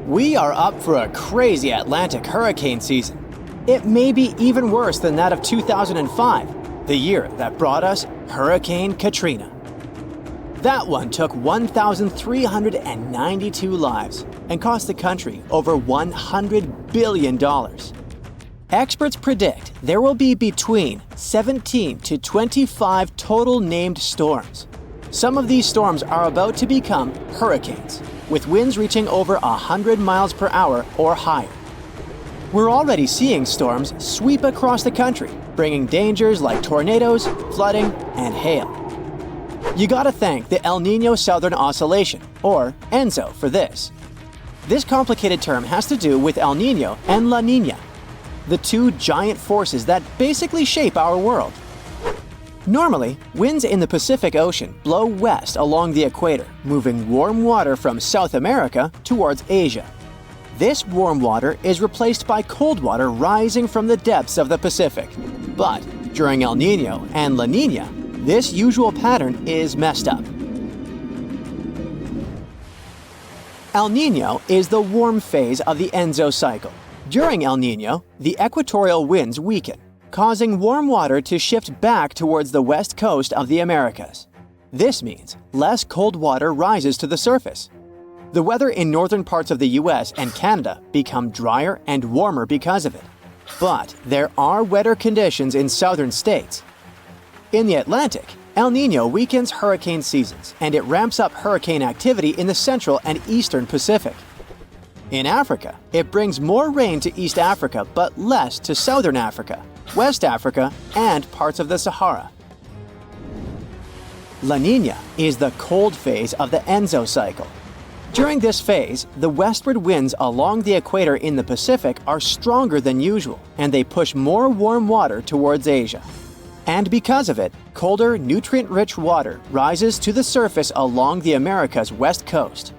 We are up for a crazy Atlantic hurricane season. It may be even worse than that of 2005, the year that brought us Hurricane Katrina. That one took 1,392 lives and cost the country over $100 billion. Experts predict there will be between 17 to 25 total named storms. Some of these storms are about to become hurricanes, with winds reaching over 100 miles per hour or higher. We're already seeing storms sweep across the country, bringing dangers like tornadoes, flooding, and hail. You gotta thank the El Niño Southern Oscillation, or ENSO, for this. This complicated term has to do with El Niño and La Niña, the two giant forces that basically shape our world. Normally, winds in the Pacific Ocean blow west along the equator, moving warm water from South America towards Asia. This warm water is replaced by cold water rising from the depths of the Pacific. But during El Niño and La Niña, this usual pattern is messed up. El Niño is the warm phase of the ENSO cycle. During El Niño, the equatorial winds weaken, causing warm water to shift back towards the west coast of the Americas. This means less cold water rises to the surface. The weather in northern parts of the US and Canada become drier and warmer because of it. But there are wetter conditions in southern states. In the Atlantic, El Niño weakens hurricane seasons, and it ramps up hurricane activity in the central and eastern Pacific. In Africa, it brings more rain to East Africa but less to southern Africa, West Africa, and parts of the Sahara. La Niña is the cold phase of the ENSO cycle. During this phase, the westward winds along the equator in the Pacific are stronger than usual, and they push more warm water towards Asia. And because of it, colder, nutrient-rich water rises to the surface along the Americas' west coast.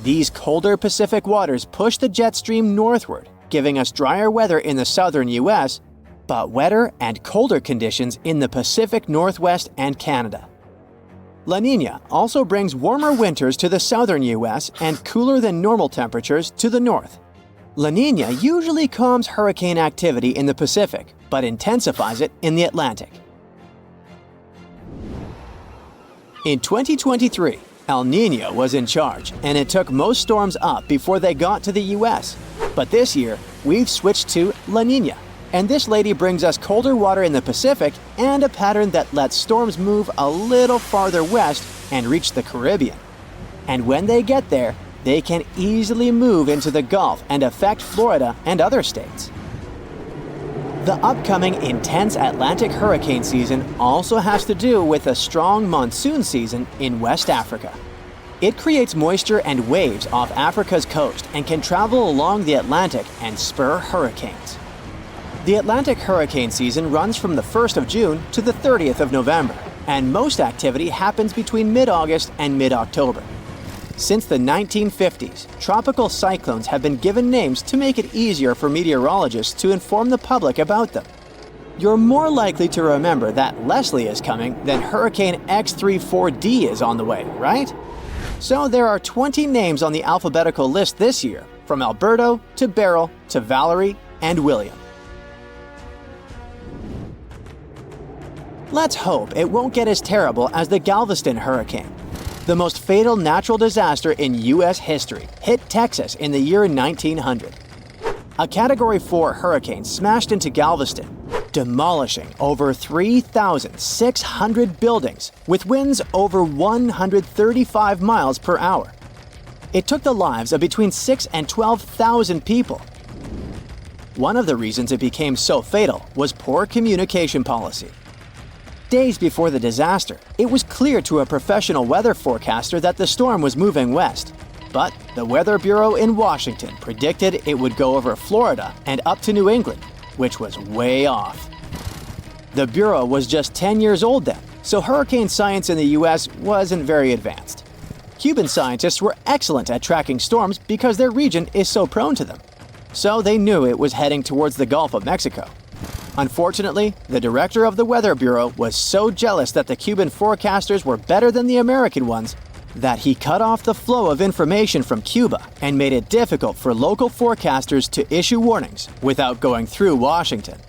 These colder Pacific waters push the jet stream northward, giving us drier weather in the southern US, but wetter and colder conditions in the Pacific Northwest and Canada. La Niña also brings warmer winters to the southern US and cooler than normal temperatures to the north. La Niña usually calms hurricane activity in the Pacific, but intensifies it in the Atlantic. In 2023, El Niño was in charge, and it took most storms up before they got to the US. But this year, we've switched to La Niña, and this lady brings us colder water in the Pacific and a pattern that lets storms move a little farther west and reach the Caribbean. And when they get there, they can easily move into the Gulf and affect Florida and other states. The upcoming intense Atlantic hurricane season also has to do with a strong monsoon season in West Africa. It creates moisture and waves off Africa's coast and can travel along the Atlantic and spur hurricanes. The Atlantic hurricane season runs from the 1st of June to the 30th of November, and most activity happens between mid-August and mid-October. Since the 1950s, tropical cyclones have been given names to make it easier for meteorologists to inform the public about them. You're more likely to remember that Leslie is coming than Hurricane X34D is on the way, right? So there are 20 names on the alphabetical list this year, from Alberto to Beryl to Valerie and William. Let's hope it won't get as terrible as the Galveston hurricane. The most fatal natural disaster in U.S. history hit Texas in the year 1900. A Category 4 hurricane smashed into Galveston, demolishing over 3,600 buildings with winds over 135 miles per hour. It took the lives of between 6,000 and 12,000 people. One of the reasons it became so fatal was poor communication policy. Days before the disaster, it was clear to a professional weather forecaster that the storm was moving west. But the Weather Bureau in Washington predicted it would go over Florida and up to New England, which was way off. The Bureau was just 10 years old then, so hurricane science in the US wasn't very advanced. Cuban scientists were excellent at tracking storms because their region is so prone to them. So they knew it was heading towards the Gulf of Mexico. Unfortunately, the director of the Weather Bureau was so jealous that the Cuban forecasters were better than the American ones that he cut off the flow of information from Cuba and made it difficult for local forecasters to issue warnings without going through Washington.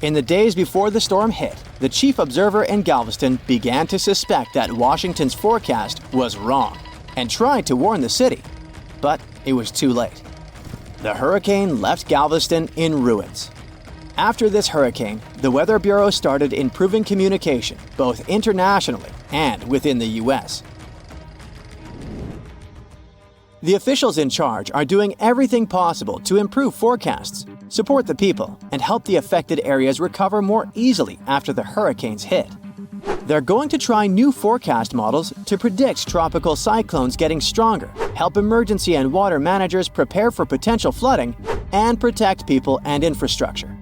In the days before the storm hit, the chief observer in Galveston began to suspect that Washington's forecast was wrong and tried to warn the city, but it was too late. The hurricane left Galveston in ruins. After this hurricane, the Weather Bureau started improving communication both internationally and within the U.S. The officials in charge are doing everything possible to improve forecasts, support the people, and help the affected areas recover more easily after the hurricanes hit. They're going to try new forecast models to predict tropical cyclones getting stronger, help emergency and water managers prepare for potential flooding, and protect people and infrastructure.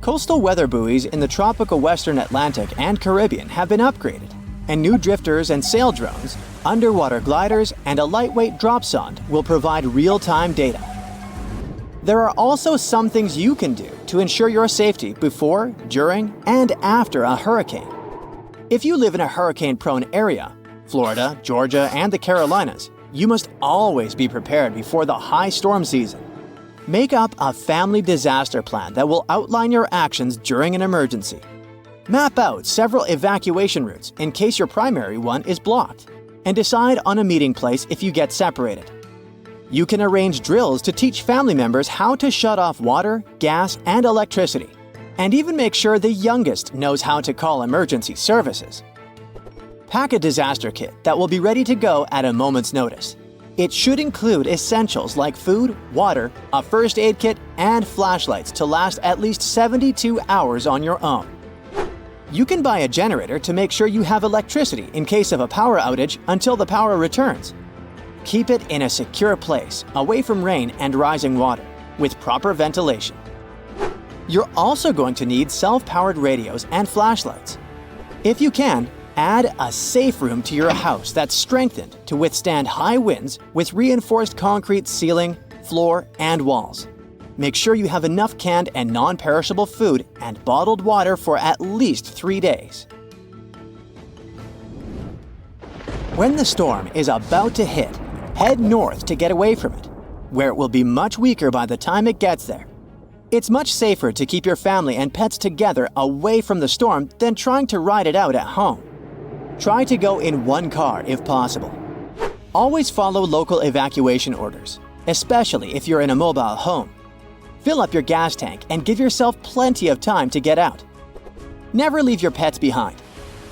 Coastal weather buoys in the tropical Western Atlantic and Caribbean have been upgraded, and new drifters and sail drones, underwater gliders, and a lightweight drop sonde will provide real-time data. There are also some things you can do to ensure your safety before, during, and after a hurricane. If you live in a hurricane-prone area, Florida, Georgia, and the Carolinas, you must always be prepared before the high storm season. Make up a family disaster plan that will outline your actions during an emergency. Map out several evacuation routes in case your primary one is blocked, and decide on a meeting place if you get separated. You can arrange drills to teach family members how to shut off water, gas, and electricity, and even make sure the youngest knows how to call emergency services. Pack a disaster kit that will be ready to go at a moment's notice. It should include essentials like food, water, a first aid kit, and flashlights to last at least 72 hours on your own. You can buy a generator to make sure you have electricity in case of a power outage until the power returns. Keep it in a secure place, away from rain and rising water, with proper ventilation. You're also going to need self-powered radios and flashlights. If you can, add a safe room to your house that's strengthened to withstand high winds with reinforced concrete ceiling, floor, and walls. Make sure you have enough canned and non-perishable food and bottled water for at least 3 days. When the storm is about to hit, head north to get away from it, where it will be much weaker by the time it gets there. It's much safer to keep your family and pets together away from the storm than trying to ride it out at home. Try to go in one car if possible. Always follow local evacuation orders, especially if you're in a mobile home. Fill up your gas tank and give yourself plenty of time to get out. Never leave your pets behind.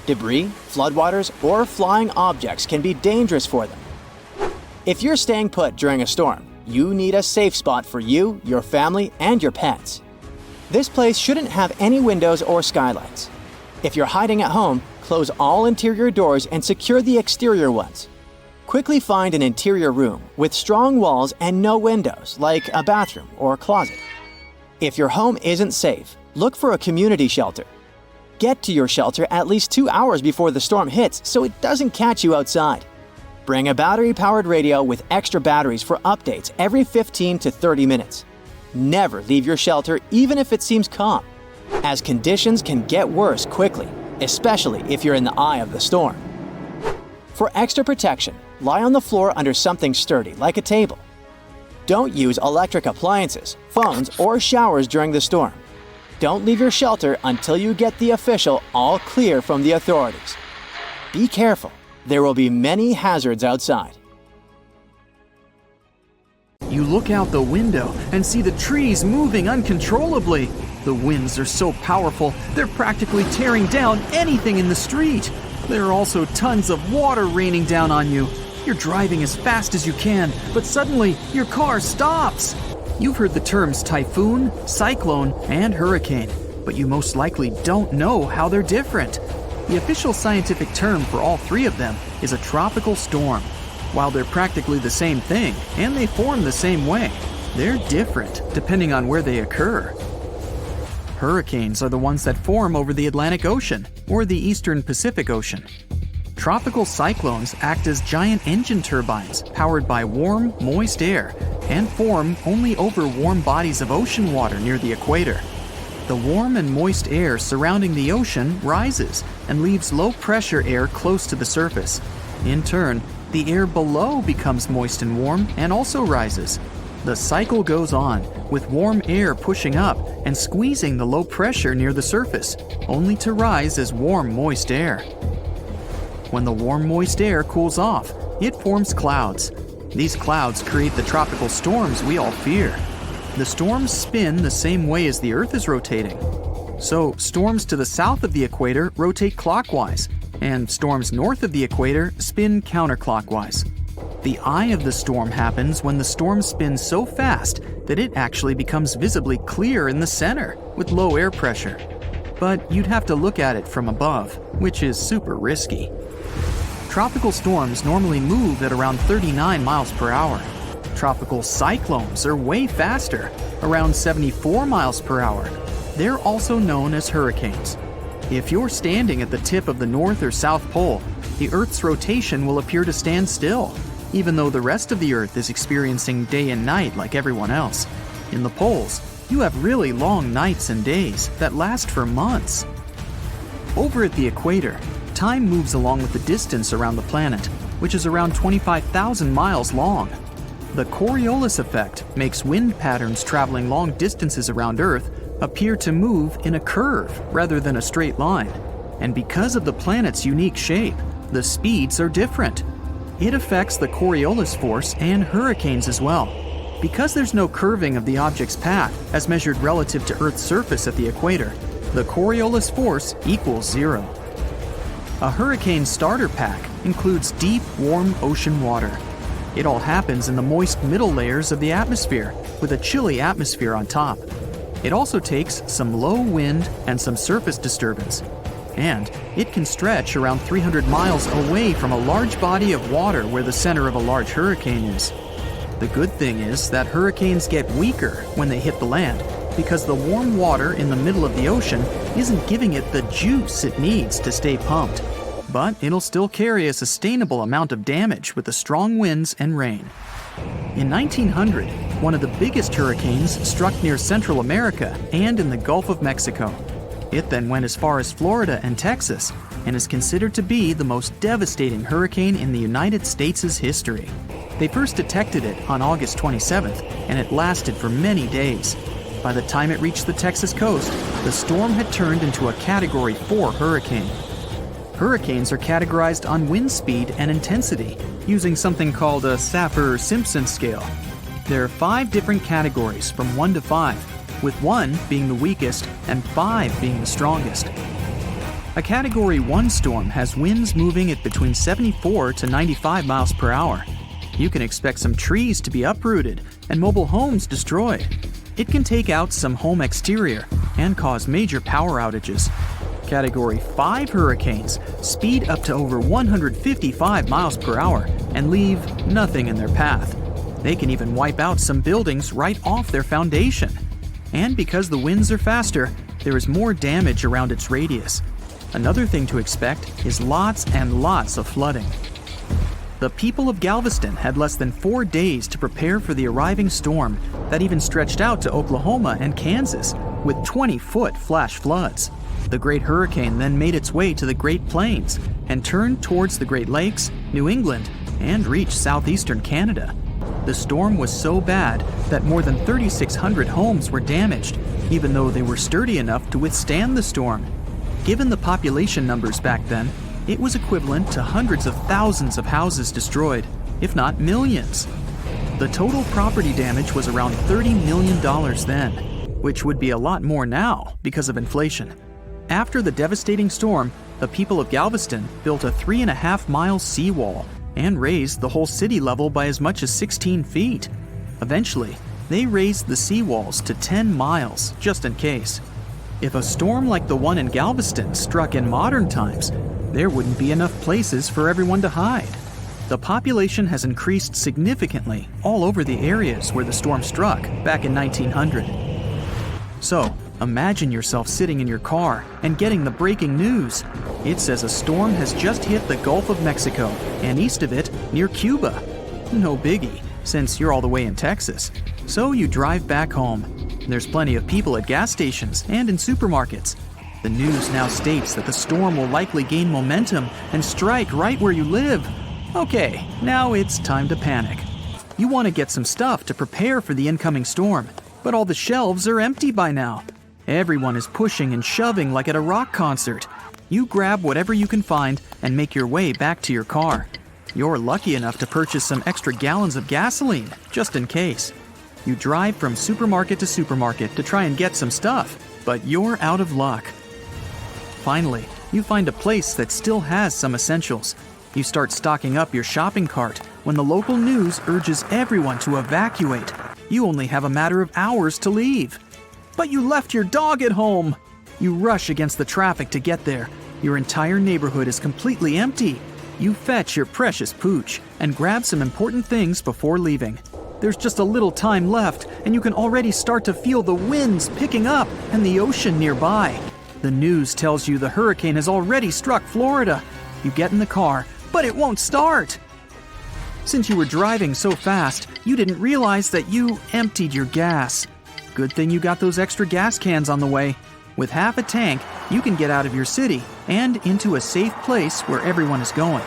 Debris, floodwaters, or flying objects can be dangerous for them. If you're staying put during a storm, you need a safe spot for you, your family, and your pets. This place shouldn't have any windows or skylights. If you're hiding at home, close all interior doors and secure the exterior ones. Quickly find an interior room with strong walls and no windows, like a bathroom or closet. If your home isn't safe, look for a community shelter. Get to your shelter at least 2 hours before the storm hits so it doesn't catch you outside. Bring a battery-powered radio with extra batteries for updates every 15 to 30 minutes. Never leave your shelter even if it seems calm, as conditions can get worse quickly, especially if you're in the eye of the storm. For extra protection, lie on the floor under something sturdy like a table. Don't use electric appliances, phones, or showers during the storm. Don't leave your shelter until you get the official all clear from the authorities. Be careful. There will be many hazards outside. You look out the window and see the trees moving uncontrollably. The winds are so powerful, they're practically tearing down anything in the street. There are also tons of water raining down on you. You're driving as fast as you can, but suddenly your car stops. You've heard the terms typhoon, cyclone, and hurricane, but you most likely don't know how they're different. The official scientific term for all three of them is a tropical storm. While they're practically the same thing, and they form the same way, they're different depending on where they occur. Hurricanes are the ones that form over the Atlantic Ocean or the Eastern Pacific Ocean. Tropical cyclones act as giant engine turbines powered by warm, moist air and form only over warm bodies of ocean water near the equator. The warm and moist air surrounding the ocean rises and leaves low-pressure air close to the surface. In turn, the air below becomes moist and warm and also rises. The cycle goes on, with warm air pushing up and squeezing the low pressure near the surface, only to rise as warm, moist air. When the warm, moist air cools off, it forms clouds. These clouds create the tropical storms we all fear. The storms spin the same way as the Earth is rotating. So, storms to the south of the equator rotate clockwise, and storms north of the equator spin counterclockwise. The eye of the storm happens when the storm spins so fast that it actually becomes visibly clear in the center with low air pressure. But you'd have to look at it from above, which is super risky. Tropical storms normally move at around 39 miles per hour. Tropical cyclones are way faster, around 74 miles per hour. They're also known as hurricanes. If you're standing at the tip of the North or South Pole, the Earth's rotation will appear to stand still, even though the rest of the Earth is experiencing day and night like everyone else. In the poles, you have really long nights and days that last for months. Over at the equator, time moves along with the distance around the planet, which is around 25,000 miles long. The Coriolis effect makes wind patterns traveling long distances around Earth appear to move in a curve rather than a straight line. And because of the planet's unique shape, the speeds are different. It affects the Coriolis force and hurricanes as well. Because there's no curving of the object's path as measured relative to Earth's surface at the equator, the Coriolis force equals 0. A hurricane starter pack includes deep, warm ocean water. It all happens in the moist middle layers of the atmosphere, with a chilly atmosphere on top. It also takes some low wind and some surface disturbance. And it can stretch around 300 miles away from a large body of water where the center of a large hurricane is. The good thing is that hurricanes get weaker when they hit the land, because the warm water in the middle of the ocean isn't giving it the juice it needs to stay pumped. But it'll still carry a sustainable amount of damage with the strong winds and rain. In 1900, one of the biggest hurricanes struck near Central America and in the Gulf of Mexico. It then went as far as Florida and Texas, and is considered to be the most devastating hurricane in the United States' history. They first detected it on August 27th, and it lasted for many days. By the time it reached the Texas coast, the storm had turned into a Category 4 hurricane. Hurricanes are categorized on wind speed and intensity, using something called a Saffir-Simpson scale. There are 5 different categories from 1 to 5, with 1 being the weakest and 5 being the strongest. A Category 1 storm has winds moving at between 74 to 95 miles per hour. You can expect some trees to be uprooted and mobile homes destroyed. It can take out some home exterior and cause major power outages. Category 5 hurricanes speed up to over 155 miles per hour and leave nothing in their path. They can even wipe out some buildings right off their foundation. And because the winds are faster, there is more damage around its radius. Another thing to expect is lots and lots of flooding. The people of Galveston had less than 4 days to prepare for the arriving storm that even stretched out to Oklahoma and Kansas with 20-foot flash floods. The Great Hurricane then made its way to the Great Plains and turned towards the Great Lakes, New England, and reached southeastern Canada. The storm was so bad that more than 3,600 homes were damaged, even though they were sturdy enough to withstand the storm. Given the population numbers back then, it was equivalent to hundreds of thousands of houses destroyed, if not millions. The total property damage was around $30 million then, which would be a lot more now because of inflation. After the devastating storm, the people of Galveston built a 3.5-mile seawall and raised the whole city level by as much as 16 feet. Eventually, they raised the seawalls to 10 miles, just in case. If a storm like the one in Galveston struck in modern times, there wouldn't be enough places for everyone to hide. The population has increased significantly all over the areas where the storm struck back in 1900. So, imagine yourself sitting in your car and getting the breaking news. It says a storm has just hit the Gulf of Mexico and east of it near Cuba. No biggie, since you're all the way in Texas. So you drive back home. There's plenty of people at gas stations and in supermarkets. The news now states that the storm will likely gain momentum and strike right where you live. Okay, now it's time to panic. You want to get some stuff to prepare for the incoming storm, but all the shelves are empty by now. Everyone is pushing and shoving like at a rock concert. You grab whatever you can find and make your way back to your car. You're lucky enough to purchase some extra gallons of gasoline, just in case. You drive from supermarket to supermarket to try and get some stuff, but you're out of luck. Finally, you find a place that still has some essentials. You start stocking up your shopping cart when the local news urges everyone to evacuate. You only have a matter of hours to leave. But you left your dog at home! You rush against the traffic to get there. Your entire neighborhood is completely empty. You fetch your precious pooch and grab some important things before leaving. There's just a little time left, and you can already start to feel the winds picking up and the ocean nearby. The news tells you the hurricane has already struck Florida. You get in the car, but it won't start. Since you were driving so fast, you didn't realize that you emptied your gas. Good thing you got those extra gas cans on the way. With half a tank, you can get out of your city and into a safe place where everyone is going.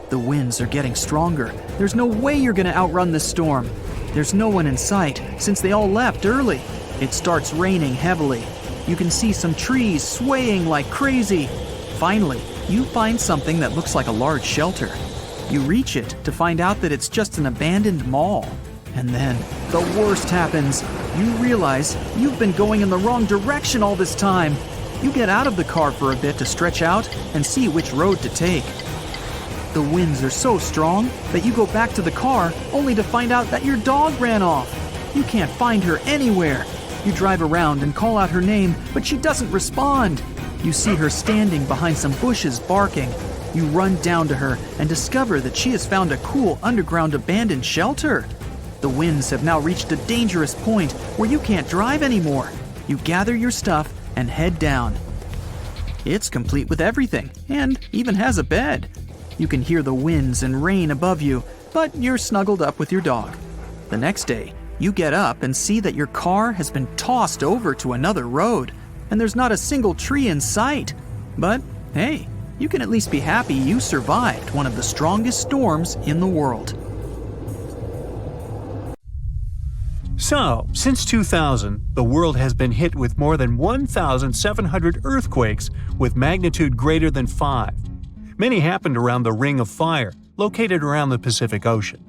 The winds are getting stronger. There's no way you're going to outrun this storm. There's no one in sight since they all left early. It starts raining heavily. You can see some trees swaying like crazy. Finally, you find something that looks like a large shelter. You reach it to find out that it's just an abandoned mall. And then, the worst happens. You realize you've been going in the wrong direction all this time. You get out of the car for a bit to stretch out and see which road to take. The winds are so strong that you go back to the car only to find out that your dog ran off. You can't find her anywhere. You drive around and call out her name, but she doesn't respond. You see her standing behind some bushes barking. You run down to her and discover that she has found a cool underground abandoned shelter. The winds have now reached a dangerous point where you can't drive anymore. You gather your stuff and head down. It's complete with everything and even has a bed. You can hear the winds and rain above you, but you're snuggled up with your dog. The next day, you get up and see that your car has been tossed over to another road, and there's not a single tree in sight. But hey, you can at least be happy you survived one of the strongest storms in the world. So, since 2000, the world has been hit with more than 1,700 earthquakes with magnitude greater than 5. Many happened around the Ring of Fire, located around the Pacific Ocean.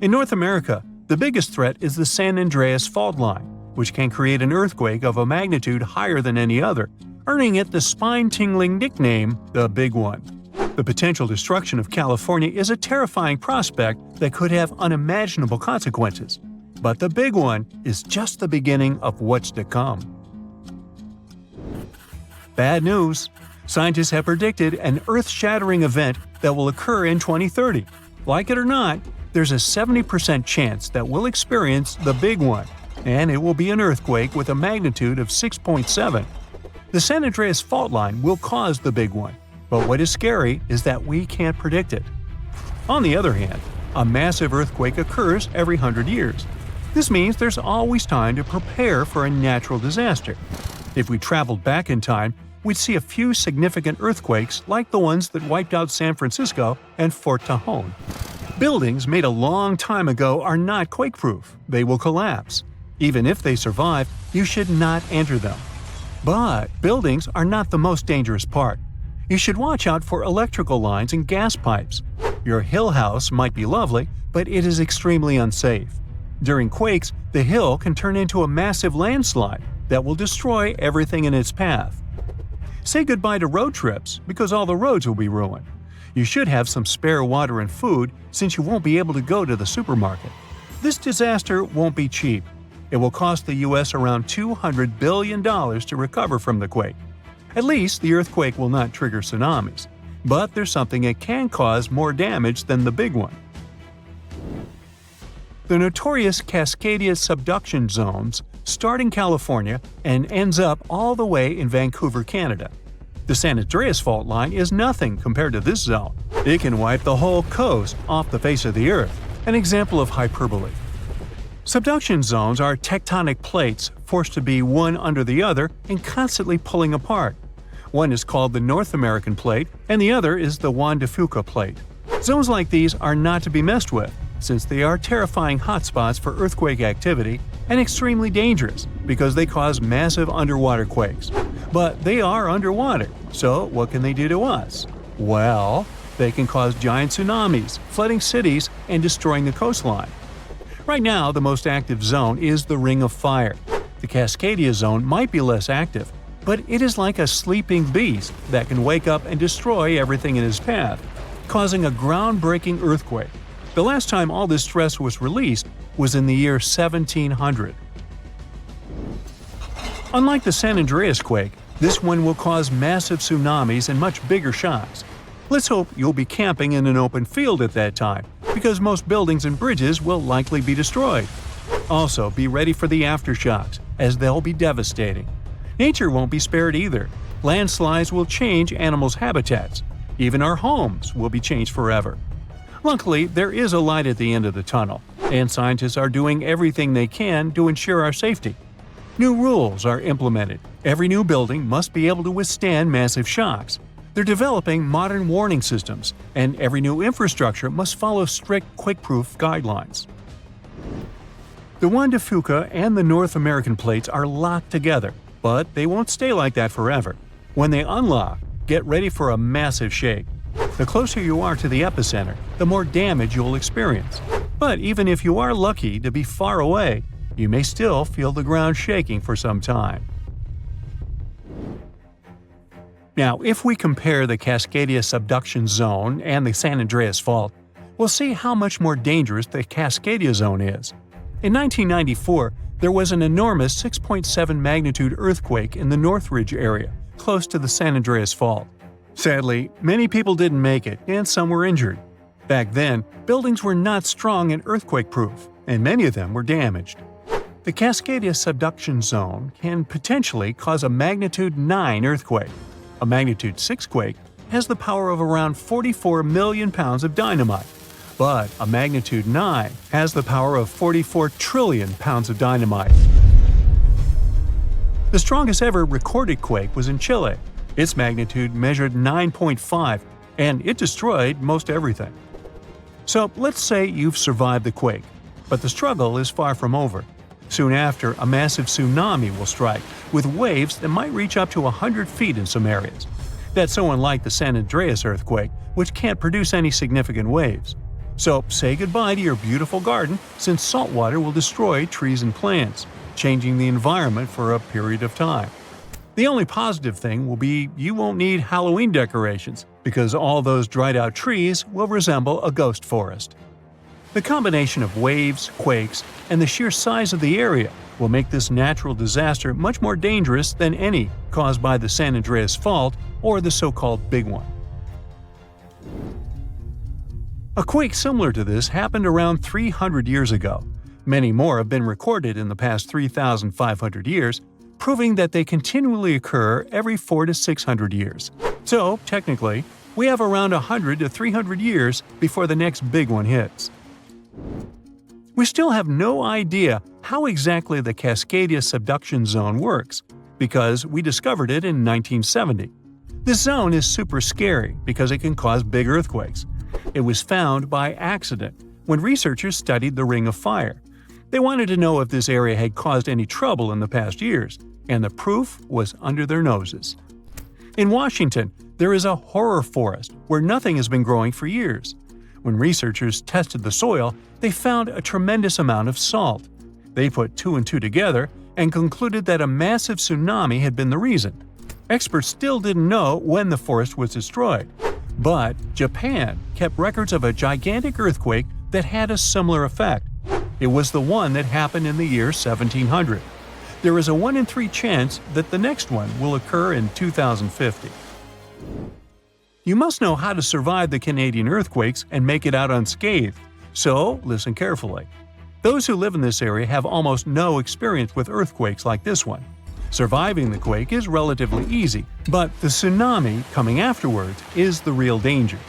In North America, the biggest threat is the San Andreas fault line, which can create an earthquake of a magnitude higher than any other, earning it the spine-tingling nickname, the Big One. The potential destruction of California is a terrifying prospect that could have unimaginable consequences. But the Big One is just the beginning of what's to come. Bad news! Scientists have predicted an earth-shattering event that will occur in 2030. Like it or not, there's a 70% chance that we'll experience the Big One, and it will be an earthquake with a magnitude of 6.7. The San Andreas fault line will cause the Big One, but what is scary is that we can't predict it. On the other hand, a massive earthquake occurs every 100 years. This means there's always time to prepare for a natural disaster. If we traveled back in time, we'd see a few significant earthquakes like the ones that wiped out San Francisco and Fort Tajon. Buildings made a long time ago are not quake-proof. They will collapse. Even if they survive, you should not enter them. But buildings are not the most dangerous part. You should watch out for electrical lines and gas pipes. Your hill house might be lovely, but it is extremely unsafe. During quakes, the hill can turn into a massive landslide that will destroy everything in its path. Say goodbye to road trips because all the roads will be ruined. You should have some spare water and food since you won't be able to go to the supermarket. This disaster won't be cheap. It will cost the U.S. around $200 billion to recover from the quake. At least the earthquake will not trigger tsunamis, but there's something that can cause more damage than the big one. The notorious Cascadia subduction zones start in California and ends up all the way in Vancouver, Canada. The San Andreas fault line is nothing compared to this zone. It can wipe the whole coast off the face of the Earth, an example of hyperbole. Subduction zones are tectonic plates forced to be one under the other and constantly pulling apart. One is called the North American Plate and the other is the Juan de Fuca Plate. Zones like these are not to be messed with, since they are terrifying hotspots for earthquake activity and extremely dangerous because they cause massive underwater quakes. But they are underwater, so what can they do to us? Well, they can cause giant tsunamis, flooding cities, and destroying the coastline. Right now, the most active zone is the Ring of Fire. The Cascadia zone might be less active, but it is like a sleeping beast that can wake up and destroy everything in its path, causing a groundbreaking earthquake. The last time all this stress was released was in the year 1700. Unlike the San Andreas quake, this one will cause massive tsunamis and much bigger shocks. Let's hope you'll be camping in an open field at that time, because most buildings and bridges will likely be destroyed. Also, be ready for the aftershocks, as they'll be devastating. Nature won't be spared either. Landslides will change animals' habitats. Even our homes will be changed forever. Luckily, there is a light at the end of the tunnel, and scientists are doing everything they can to ensure our safety. New rules are implemented. Every new building must be able to withstand massive shocks. They're developing modern warning systems, and every new infrastructure must follow strict quake-proof guidelines. The Juan de Fuca and the North American plates are locked together, but they won't stay like that forever. When they unlock, get ready for a massive shake. The closer you are to the epicenter, the more damage you'll experience. But even if you are lucky to be far away, you may still feel the ground shaking for some time. Now, if we compare the Cascadia subduction zone and the San Andreas fault, we'll see how much more dangerous the Cascadia zone is. In 1994, there was an enormous 6.7 magnitude earthquake in the Northridge area, close to the San Andreas fault. Sadly, many people didn't make it, and some were injured. Back then, buildings were not strong and earthquake-proof, and many of them were damaged. The Cascadia subduction zone can potentially cause a magnitude 9 earthquake. A magnitude 6 quake has the power of around 44 million pounds of dynamite, but a magnitude 9 has the power of 44 trillion pounds of dynamite. The strongest ever recorded quake was in Chile. Its magnitude measured 9.5, and it destroyed most everything. So let's say you've survived the quake, but the struggle is far from over. Soon after, a massive tsunami will strike, with waves that might reach up to 100 feet in some areas. That's so unlike the San Andreas earthquake, which can't produce any significant waves. So say goodbye to your beautiful garden, since salt water will destroy trees and plants, changing the environment for a period of time. The only positive thing will be you won't need Halloween decorations, because all those dried-out trees will resemble a ghost forest. The combination of waves, quakes, and the sheer size of the area will make this natural disaster much more dangerous than any caused by the San Andreas fault or the so-called Big One. A quake similar to this happened around 300 years ago. Many more have been recorded in the past 3,500 years, proving that they continually occur every 400 to 600 years. So, technically, we have around 100 to 300 years before the next big one hits. We still have no idea how exactly the Cascadia subduction zone works, because we discovered it in 1970. This zone is super scary because it can cause big earthquakes. It was found by accident when researchers studied the Ring of Fire. They wanted to know if this area had caused any trouble in the past years, and the proof was under their noses. In Washington, there is a horror forest where nothing has been growing for years. When researchers tested the soil, they found a tremendous amount of salt. They put 2 and 2 together and concluded that a massive tsunami had been the reason. Experts still didn't know when the forest was destroyed, but Japan kept records of a gigantic earthquake that had a similar effect. It was the one that happened in the year 1700. There is a 1 in 3 chance that the next one will occur in 2050. You must know how to survive the Canadian earthquakes and make it out unscathed, so listen carefully. Those who live in this area have almost no experience with earthquakes like this one. Surviving the quake is relatively easy, but the tsunami coming afterwards is the real danger.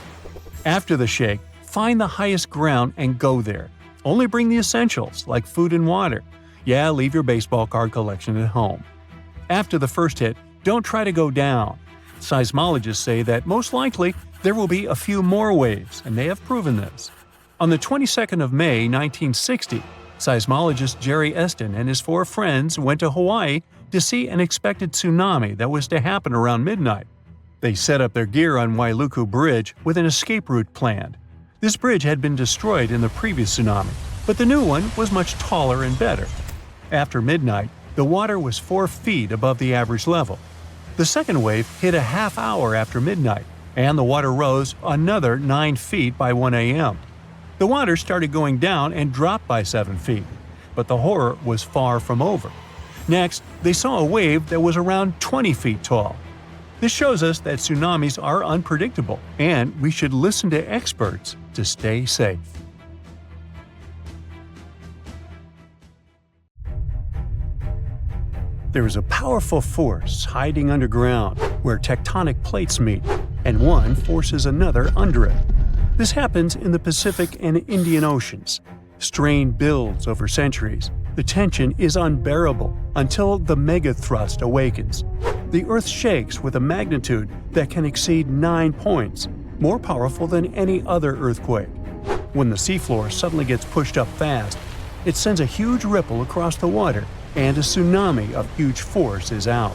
After the shake, find the highest ground and go there. Only bring the essentials, like food and water. Yeah, leave your baseball card collection at home. After the first hit, don't try to go down. Seismologists say that most likely There will be a few more waves, and they have proven this. On the 22nd of May 1960, seismologist Jerry Eston and his 4 friends went to Hawaii to see an expected tsunami that was to happen around midnight. They set up their gear on Wailuku Bridge with an escape route planned. This bridge had been destroyed in the previous tsunami, but the new one was much taller and better. After midnight, the water was 4 feet above the average level. The second wave hit a half hour after midnight, and the water rose another 9 feet by 1 a.m. The water started going down and dropped by 7 feet, but the horror was far from over. Next, they saw a wave that was around 20 feet tall. This shows us that tsunamis are unpredictable, and we should listen to experts to stay safe. There is a powerful force hiding underground where tectonic plates meet, and one forces another under it. This happens in the Pacific and Indian Oceans. Strain builds over centuries. The tension is unbearable until the megathrust awakens. The Earth shakes with a magnitude that can exceed 9 points, more powerful than any other earthquake. When the seafloor suddenly gets pushed up fast, it sends a huge ripple across the water, and a tsunami of huge force is out.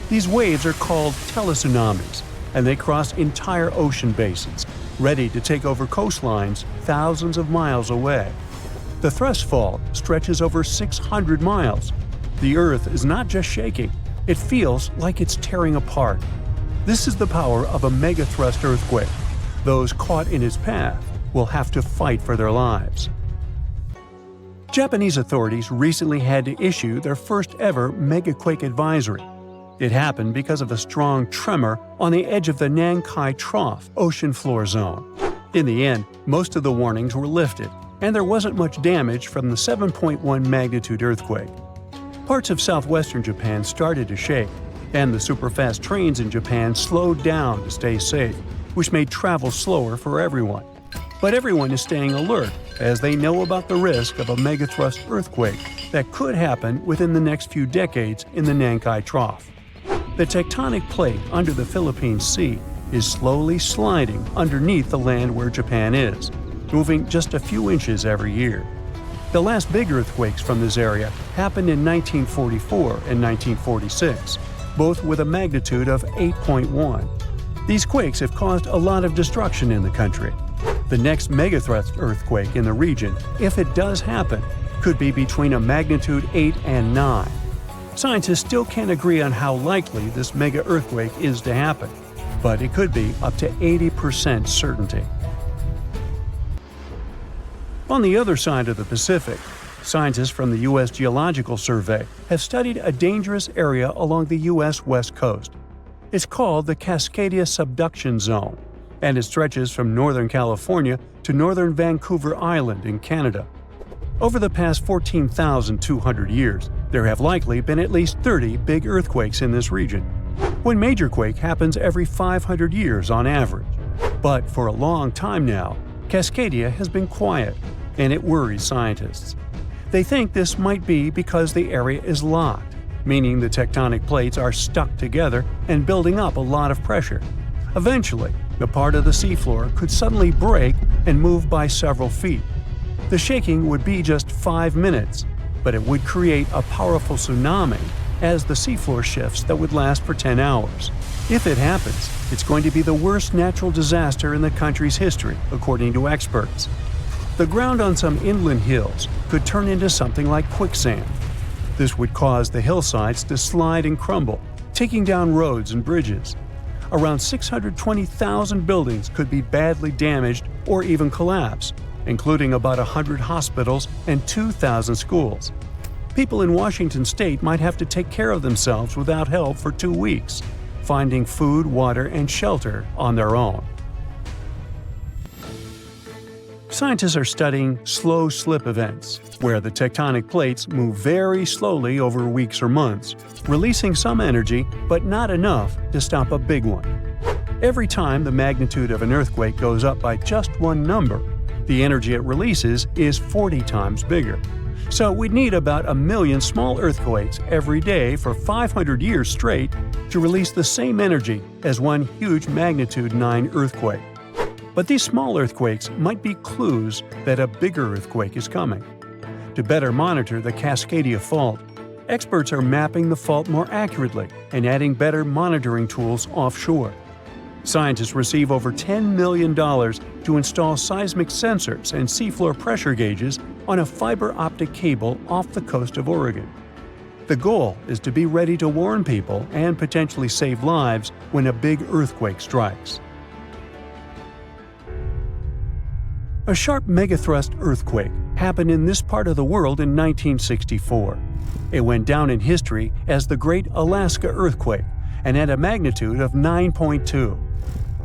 These waves are called teletsunamis, and they cross entire ocean basins, ready to take over coastlines thousands of miles away. The thrust fault stretches over 600 miles. The Earth is not just shaking, it feels like it's tearing apart. This is the power of a megathrust earthquake. Those caught in its path will have to fight for their lives. Japanese authorities recently had to issue their first ever megaquake advisory. It happened because of a strong tremor on the edge of the Nankai Trough ocean floor zone. In the end, most of the warnings were lifted, and there wasn't much damage from the 7.1 magnitude earthquake. Parts of southwestern Japan started to shake, and the superfast trains in Japan slowed down to stay safe, which made travel slower for everyone. But everyone is staying alert as they know about the risk of a megathrust earthquake that could happen within the next few decades in the Nankai Trough. The tectonic plate under the Philippine Sea is slowly sliding underneath the land where Japan is, moving just a few inches every year. The last big earthquakes from this area happened in 1944 and 1946, both with a magnitude of 8.1. These quakes have caused a lot of destruction in the country. The next megathrust earthquake in the region, if it does happen, could be between a magnitude 8 and 9. Scientists still can't agree on how likely this mega earthquake is to happen, but it could be up to 80% certainty. On the other side of the Pacific, scientists from the U.S. Geological Survey have studied a dangerous area along the U.S. West Coast. It's called the Cascadia subduction zone, and it stretches from northern California to northern Vancouver Island in Canada. Over the past 14,200 years, there have likely been at least 30 big earthquakes in this region. One major quake happens every 500 years on average. But for a long time now, Cascadia has been quiet, and it worries scientists. They think this might be because the area is locked, meaning the tectonic plates are stuck together and building up a lot of pressure. Eventually, the part of the seafloor could suddenly break and move by several feet. The shaking would be just 5 minutes, but it would create a powerful tsunami as the seafloor shifts that would last for 10 hours. If it happens, it's going to be the worst natural disaster in the country's history, according to experts. The ground on some inland hills could turn into something like quicksand. This would cause the hillsides to slide and crumble, taking down roads and bridges. Around 620,000 buildings could be badly damaged or even collapse, including about 100 hospitals and 2,000 schools. People in Washington state might have to take care of themselves without help for 2 weeks, finding food, water, and shelter on their own. Scientists are studying slow slip events, where the tectonic plates move very slowly over weeks or months, releasing some energy but not enough to stop a big one. Every time the magnitude of an earthquake goes up by just one number, the energy it releases is 40 times bigger. So we'd need about 1 million small earthquakes every day for 500 years straight to release the same energy as one huge magnitude 9 earthquake. But these small earthquakes might be clues that a bigger earthquake is coming. To better monitor the Cascadia fault, experts are mapping the fault more accurately and adding better monitoring tools offshore. Scientists receive over $10 million to install seismic sensors and seafloor pressure gauges on a fiber optic cable off the coast of Oregon. The goal is to be ready to warn people and potentially save lives when a big earthquake strikes. A sharp megathrust earthquake happened in this part of the world in 1964. It went down in history as the Great Alaska Earthquake and had a magnitude of 9.2.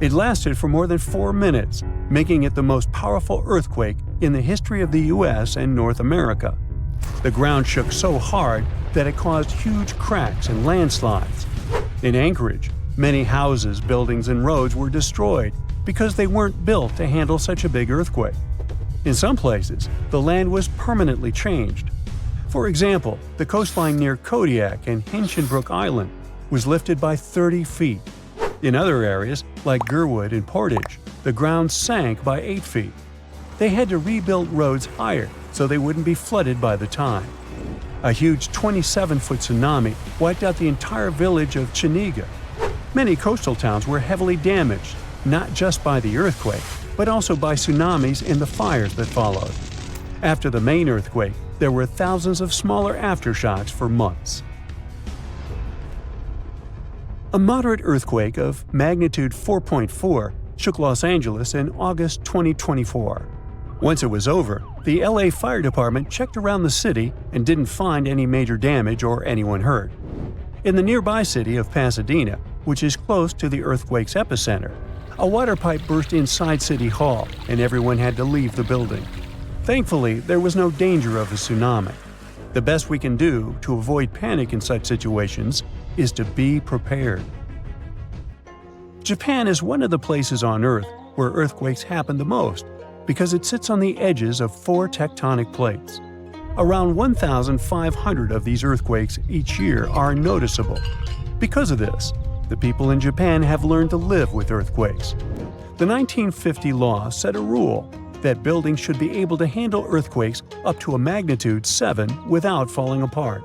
It lasted for more than 4 minutes, making it the most powerful earthquake in the history of the U.S. and North America. The ground shook so hard that it caused huge cracks and landslides. In Anchorage, many houses, buildings, and roads were destroyed because they weren't built to handle such a big earthquake. In some places, the land was permanently changed. For example, the coastline near Kodiak and Hinchinbrook Island was lifted by 30 feet. In other areas, like Gerwood and Portage, the ground sank by 8 feet. They had to rebuild roads higher so they wouldn't be flooded by the time. A huge 27-foot tsunami wiped out the entire village of Chiniga. Many coastal towns were heavily damaged, not just by the earthquake, but also by tsunamis and the fires that followed. After the main earthquake, there were thousands of smaller aftershocks for months. A moderate earthquake of magnitude 4.4 shook Los Angeles in August 2024. Once it was over, the LA Fire Department checked around the city and didn't find any major damage or anyone hurt. In the nearby city of Pasadena, which is close to the earthquake's epicenter, a water pipe burst inside City Hall and everyone had to leave the building. Thankfully, there was no danger of a tsunami. The best we can do to avoid panic in such situations is to be prepared. Japan is one of the places on Earth where earthquakes happen the most because it sits on the edges of 4 tectonic plates. Around 1,500 of these earthquakes each year are noticeable. Because of this, the people in Japan have learned to live with earthquakes. The 1950 law set a rule that buildings should be able to handle earthquakes up to a magnitude 7 without falling apart.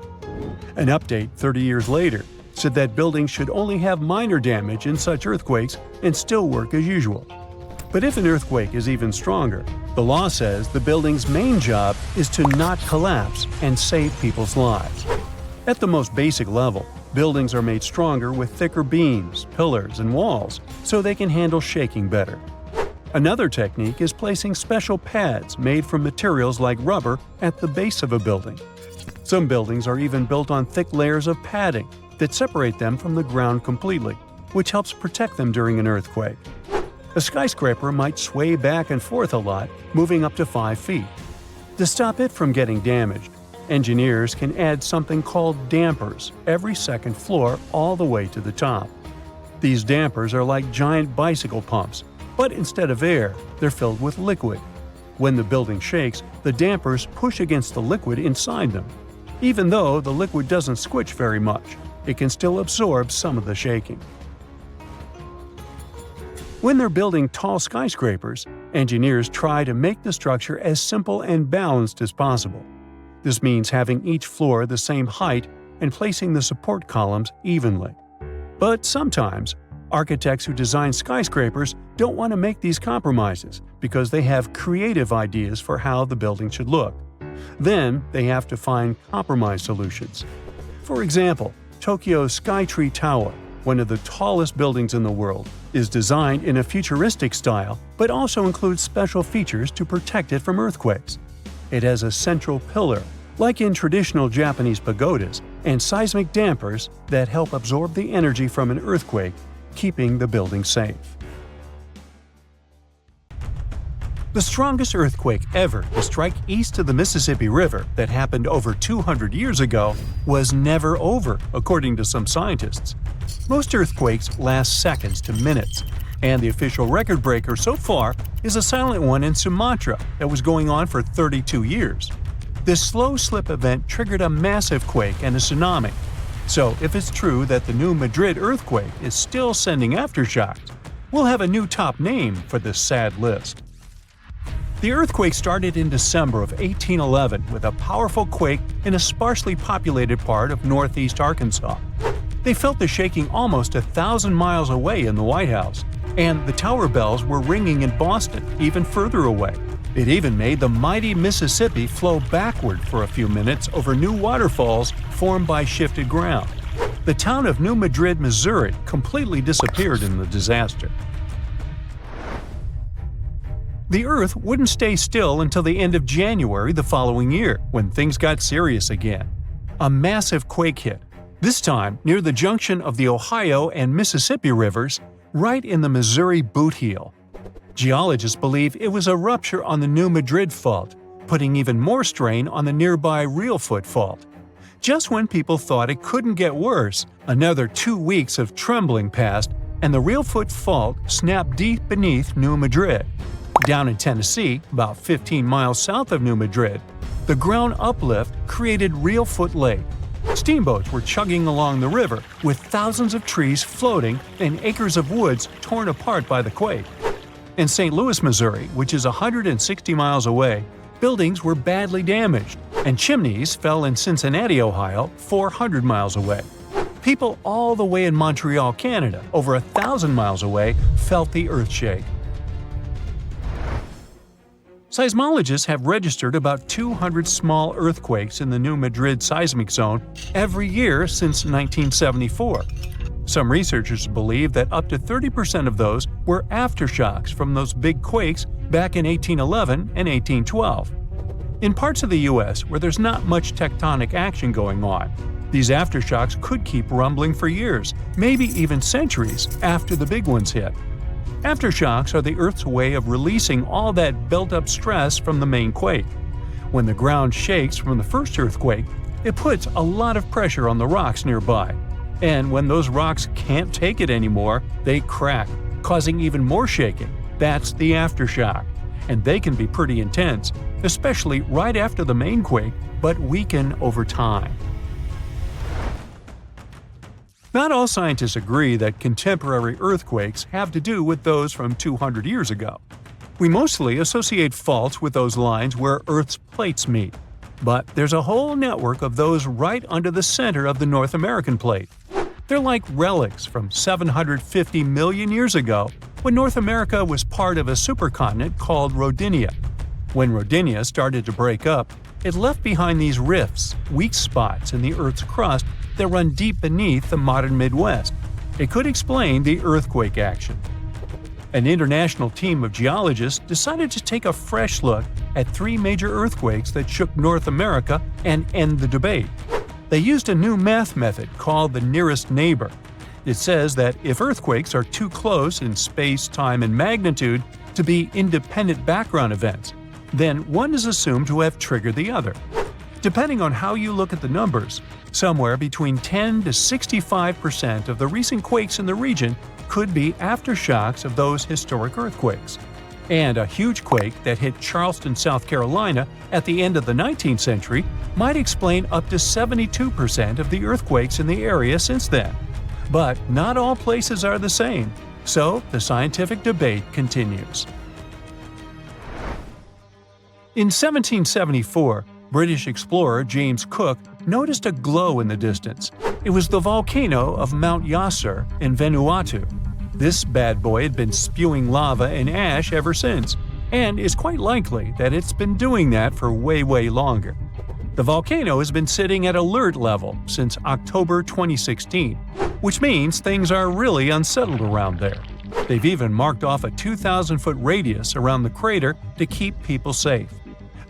An update 30 years later said that buildings should only have minor damage in such earthquakes and still work as usual. But if an earthquake is even stronger, the law says the building's main job is to not collapse and save people's lives. At the most basic level, buildings are made stronger with thicker beams, pillars, and walls so they can handle shaking better. Another technique is placing special pads made from materials like rubber at the base of a building. Some buildings are even built on thick layers of padding that separate them from the ground completely, which helps protect them during an earthquake. A skyscraper might sway back and forth a lot, moving up to 5 feet. To stop it from getting damaged, engineers can add something called dampers every second floor all the way to the top. These dampers are like giant bicycle pumps, but instead of air, they're filled with liquid. When the building shakes, the dampers push against the liquid inside them. Even though the liquid doesn't squish very much, it can still absorb some of the shaking. When they're building tall skyscrapers, engineers try to make the structure as simple and balanced as possible. This means having each floor the same height and placing the support columns evenly. But sometimes, architects who design skyscrapers don't want to make these compromises because they have creative ideas for how the building should look. Then they have to find compromise solutions. For example, Tokyo's Skytree Tower, one of the tallest buildings in the world, is designed in a futuristic style but also includes special features to protect it from earthquakes. It has a central pillar, like in traditional Japanese pagodas, and seismic dampers that help absorb the energy from an earthquake, keeping the building safe. The strongest earthquake ever to strike east of the Mississippi River that happened over 200 years ago was never over, according to some scientists. Most earthquakes last seconds to minutes, and the official record breaker so far is a silent one in Sumatra that was going on for 32 years. This slow slip event triggered a massive quake and a tsunami. So if it's true that the new Madrid earthquake is still sending aftershocks, we'll have a new top name for this sad list. The earthquake started in December of 1811 with a powerful quake in a sparsely populated part of northeast Arkansas. They felt the shaking almost 1,000 miles away in the White House, and the tower bells were ringing in Boston, even further away. It even made the mighty Mississippi flow backward for a few minutes over new waterfalls formed by shifted ground. The town of New Madrid, Missouri, completely disappeared in the disaster. The Earth wouldn't stay still until the end of January the following year, when things got serious again. A massive quake hit, this time near the junction of the Ohio and Mississippi rivers, right in the Missouri boot heel. Geologists believe it was a rupture on the New Madrid Fault, putting even more strain on the nearby Reelfoot Fault. Just when people thought it couldn't get worse, another 2 weeks of trembling passed, and the Reelfoot Fault snapped deep beneath New Madrid. Down in Tennessee, about 15 miles south of New Madrid, the ground uplift created Reelfoot Lake. Steamboats were chugging along the river, with thousands of trees floating and acres of woods torn apart by the quake. In St. Louis, Missouri, which is 160 miles away, buildings were badly damaged, and chimneys fell in Cincinnati, Ohio, 400 miles away. People all the way in Montreal, Canada, over 1,000 miles away, felt the earthshake. Seismologists have registered about 200 small earthquakes in the New Madrid seismic zone every year since 1974. Some researchers believe that up to 30% of those were aftershocks from those big quakes back in 1811 and 1812. In parts of the U.S. where there's not much tectonic action going on, these aftershocks could keep rumbling for years, maybe even centuries, after the big ones hit. Aftershocks are the Earth's way of releasing all that built-up stress from the main quake. When the ground shakes from the first earthquake, it puts a lot of pressure on the rocks nearby. And when those rocks can't take it anymore, they crack, causing even more shaking. That's the aftershock. And they can be pretty intense, especially right after the main quake, but weaken over time. Not all scientists agree that contemporary earthquakes have to do with those from 200 years ago. We mostly associate faults with those lines where Earth's plates meet. But there's a whole network of those right under the center of the North American plate. They're like relics from 750 million years ago, when North America was part of a supercontinent called Rodinia. When Rodinia started to break up, it left behind these rifts, weak spots in the Earth's crust that run deep beneath the modern Midwest. It could explain the earthquake action. An international team of geologists decided to take a fresh look at 3 major earthquakes that shook North America and end the debate. They used a new math method called the nearest neighbor. It says that if earthquakes are too close in space, time, and magnitude to be independent background events, then one is assumed to have triggered the other. Depending on how you look at the numbers, somewhere between 10 to 65% of the recent quakes in the region could be aftershocks of those historic earthquakes. And a huge quake that hit Charleston, South Carolina at the end of the 19th century might explain up to 72% of the earthquakes in the area since then. But not all places are the same, so the scientific debate continues. In 1774, British explorer James Cook noticed a glow in the distance. It was the volcano of Mount Yasur in Vanuatu. This bad boy had been spewing lava and ash ever since, and it's quite likely that it's been doing that for way longer. The volcano has been sitting at alert level since October 2016, which means things are really unsettled around there. They've even marked off a 2,000-foot radius around the crater to keep people safe.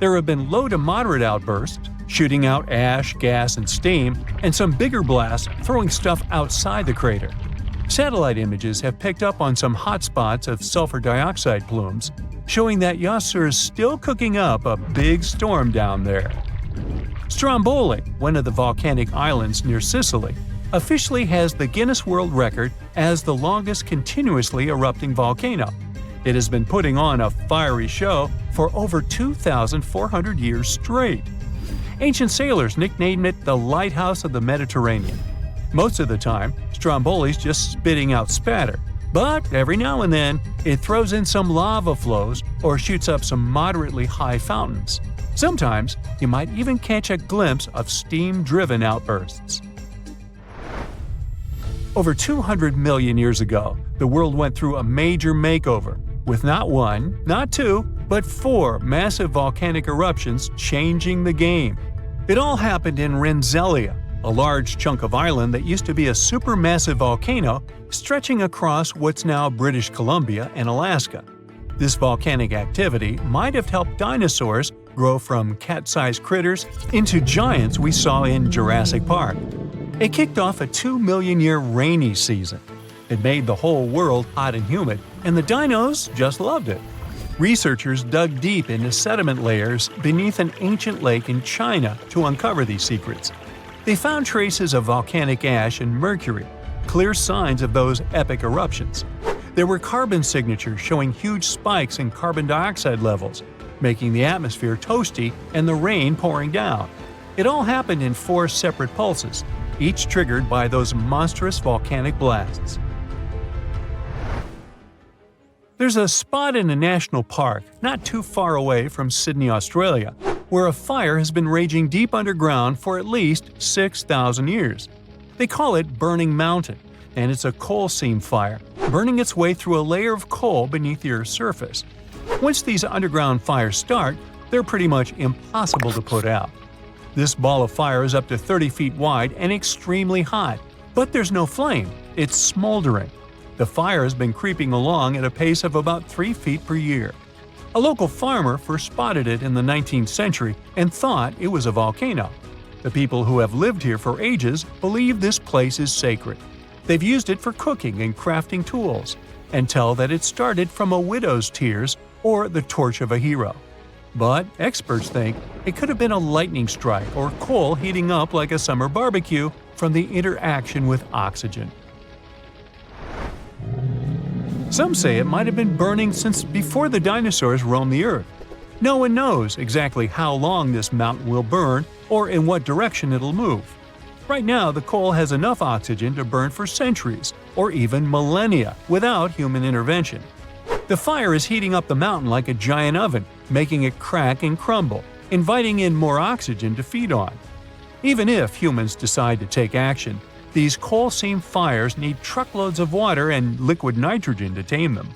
There have been low to moderate outbursts, shooting out ash, gas, and steam, and some bigger blasts throwing stuff outside the crater. Satellite images have picked up on some hotspots of sulfur dioxide plumes, showing that Yasur is still cooking up a big storm down there. Stromboli, one of the volcanic islands near Sicily, officially has the Guinness World Record as the longest continuously erupting volcano. It has been putting on a fiery show for over 2,400 years straight. Ancient sailors nicknamed it the Lighthouse of the Mediterranean. Most of the time, Stromboli's just spitting out spatter, but every now and then, it throws in some lava flows or shoots up some moderately high fountains. Sometimes, you might even catch a glimpse of steam-driven outbursts. Over 200 million years ago, the world went through a major makeover, with not one, not two, but 4 massive volcanic eruptions changing the game. It all happened in Rensselaer, a large chunk of island that used to be a supermassive volcano stretching across what's now British Columbia and Alaska. This volcanic activity might have helped dinosaurs grow from cat-sized critters into giants we saw in Jurassic Park. It kicked off a 2-million-year rainy season. It made the whole world hot and humid, and the dinos just loved it. Researchers dug deep into sediment layers beneath an ancient lake in China to uncover these secrets. They found traces of volcanic ash and mercury, clear signs of those epic eruptions. There were carbon signatures showing huge spikes in carbon dioxide levels, making the atmosphere toasty and the rain pouring down. It all happened in 4 separate pulses, each triggered by those monstrous volcanic blasts. There's a spot in a national park not too far away from Sydney, Australia, where a fire has been raging deep underground for at least 6,000 years. They call it Burning Mountain, and it's a coal seam fire, burning its way through a layer of coal beneath the Earth's surface. Once these underground fires start, they're pretty much impossible to put out. This ball of fire is up to 30 feet wide and extremely hot, but there's no flame, it's smoldering. The fire has been creeping along at a pace of about 3 feet per year. A local farmer first spotted it in the 19th century and thought it was a volcano. The people who have lived here for ages believe this place is sacred. They've used it for cooking and crafting tools, and tell that it started from a widow's tears or the torch of a hero. But experts think it could have been a lightning strike or coal heating up like a summer barbecue from the interaction with oxygen. Some say it might have been burning since before the dinosaurs roamed the Earth. No one knows exactly how long this mountain will burn or in what direction it'll move. Right now, the coal has enough oxygen to burn for centuries or even millennia without human intervention. The fire is heating up the mountain like a giant oven, making it crack and crumble, inviting in more oxygen to feed on. Even if humans decide to take action, these coal seam fires need truckloads of water and liquid nitrogen to tame them.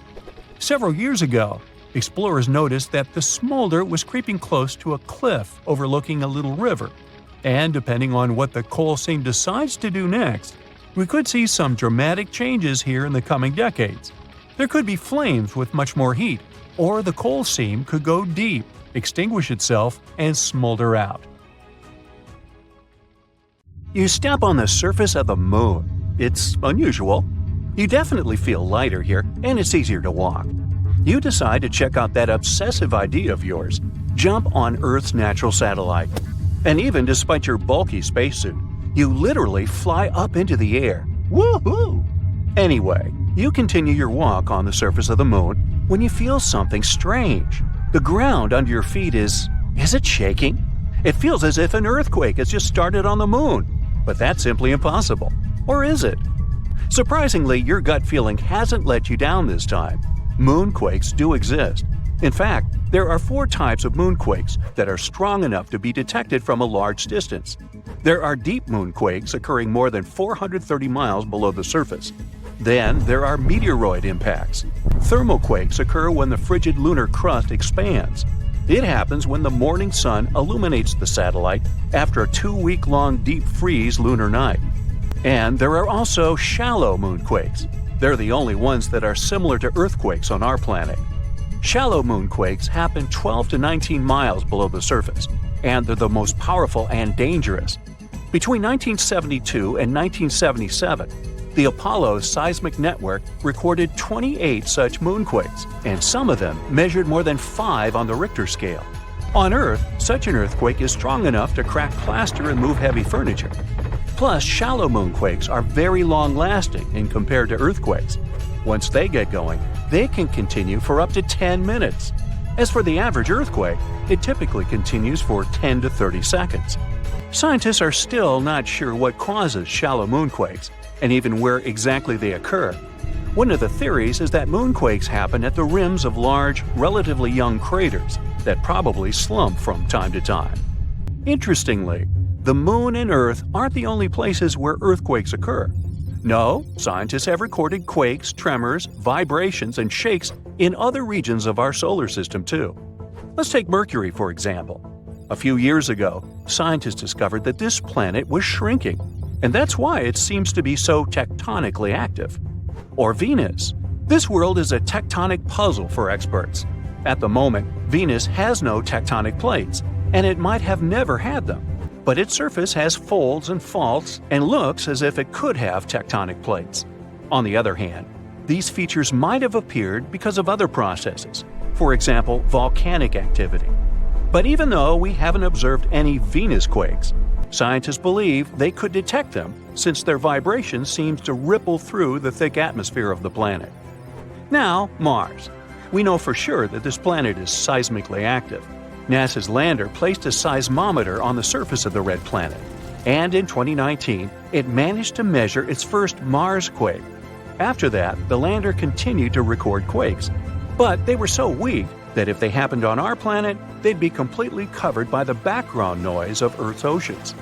Several years ago, explorers noticed that the smolder was creeping close to a cliff overlooking a little river. And depending on what the coal seam decides to do next, we could see some dramatic changes here in the coming decades. There could be flames with much more heat, or the coal seam could go deep, extinguish itself, and smolder out. You step on the surface of the moon. It's unusual. You definitely feel lighter here, and it's easier to walk. You decide to check out that obsessive idea of yours, jump on Earth's natural satellite. And even despite your bulky spacesuit, you literally fly up into the air. Woohoo! Anyway, you continue your walk on the surface of the moon when you feel something strange. The ground under your feet is it shaking? It feels as if an earthquake has just started on the moon. But that's simply impossible. Or is it? Surprisingly, your gut feeling hasn't let you down this time. Moonquakes do exist. In fact, there are 4 types of moonquakes that are strong enough to be detected from a large distance. There are deep moonquakes occurring more than 430 miles below the surface. Then there are meteoroid impacts. Thermal quakes occur when the frigid lunar crust expands. It happens when the morning sun illuminates the satellite after a 2-week-long deep freeze lunar night. And there are also shallow moonquakes. They're the only ones that are similar to earthquakes on our planet. Shallow moonquakes happen 12 to 19 miles below the surface, and they're the most powerful and dangerous. Between 1972 and 1977, the Apollo Seismic Network recorded 28 such moonquakes, and some of them measured more than 5 on the Richter scale. On Earth, such an earthquake is strong enough to crack plaster and move heavy furniture. Plus, shallow moonquakes are very long-lasting in compared to earthquakes. Once they get going, they can continue for up to 10 minutes. As for the average earthquake, it typically continues for 10 to 30 seconds. Scientists are still not sure what causes shallow moonquakes, and even where exactly they occur. One of the theories is that moonquakes happen at the rims of large, relatively young craters that probably slump from time to time. Interestingly, the Moon and Earth aren't the only places where earthquakes occur. No, scientists have recorded quakes, tremors, vibrations, and shakes in other regions of our solar system too. Let's take Mercury, for example. A few years ago, scientists discovered that this planet was shrinking, and that's why it seems to be so tectonically active. Or Venus. This world is a tectonic puzzle for experts. At the moment, Venus has no tectonic plates, and it might have never had them. But its surface has folds and faults and looks as if it could have tectonic plates. On the other hand, these features might have appeared because of other processes, for example, volcanic activity. But even though we haven't observed any Venus quakes, scientists believe they could detect them since their vibration seems to ripple through the thick atmosphere of the planet. Now, Mars. We know for sure that this planet is seismically active. NASA's lander placed a seismometer on the surface of the red planet, and in 2019, it managed to measure its first Mars quake. After that, the lander continued to record quakes, but they were so weak that if they happened on our planet, they'd be completely covered by the background noise of Earth's oceans.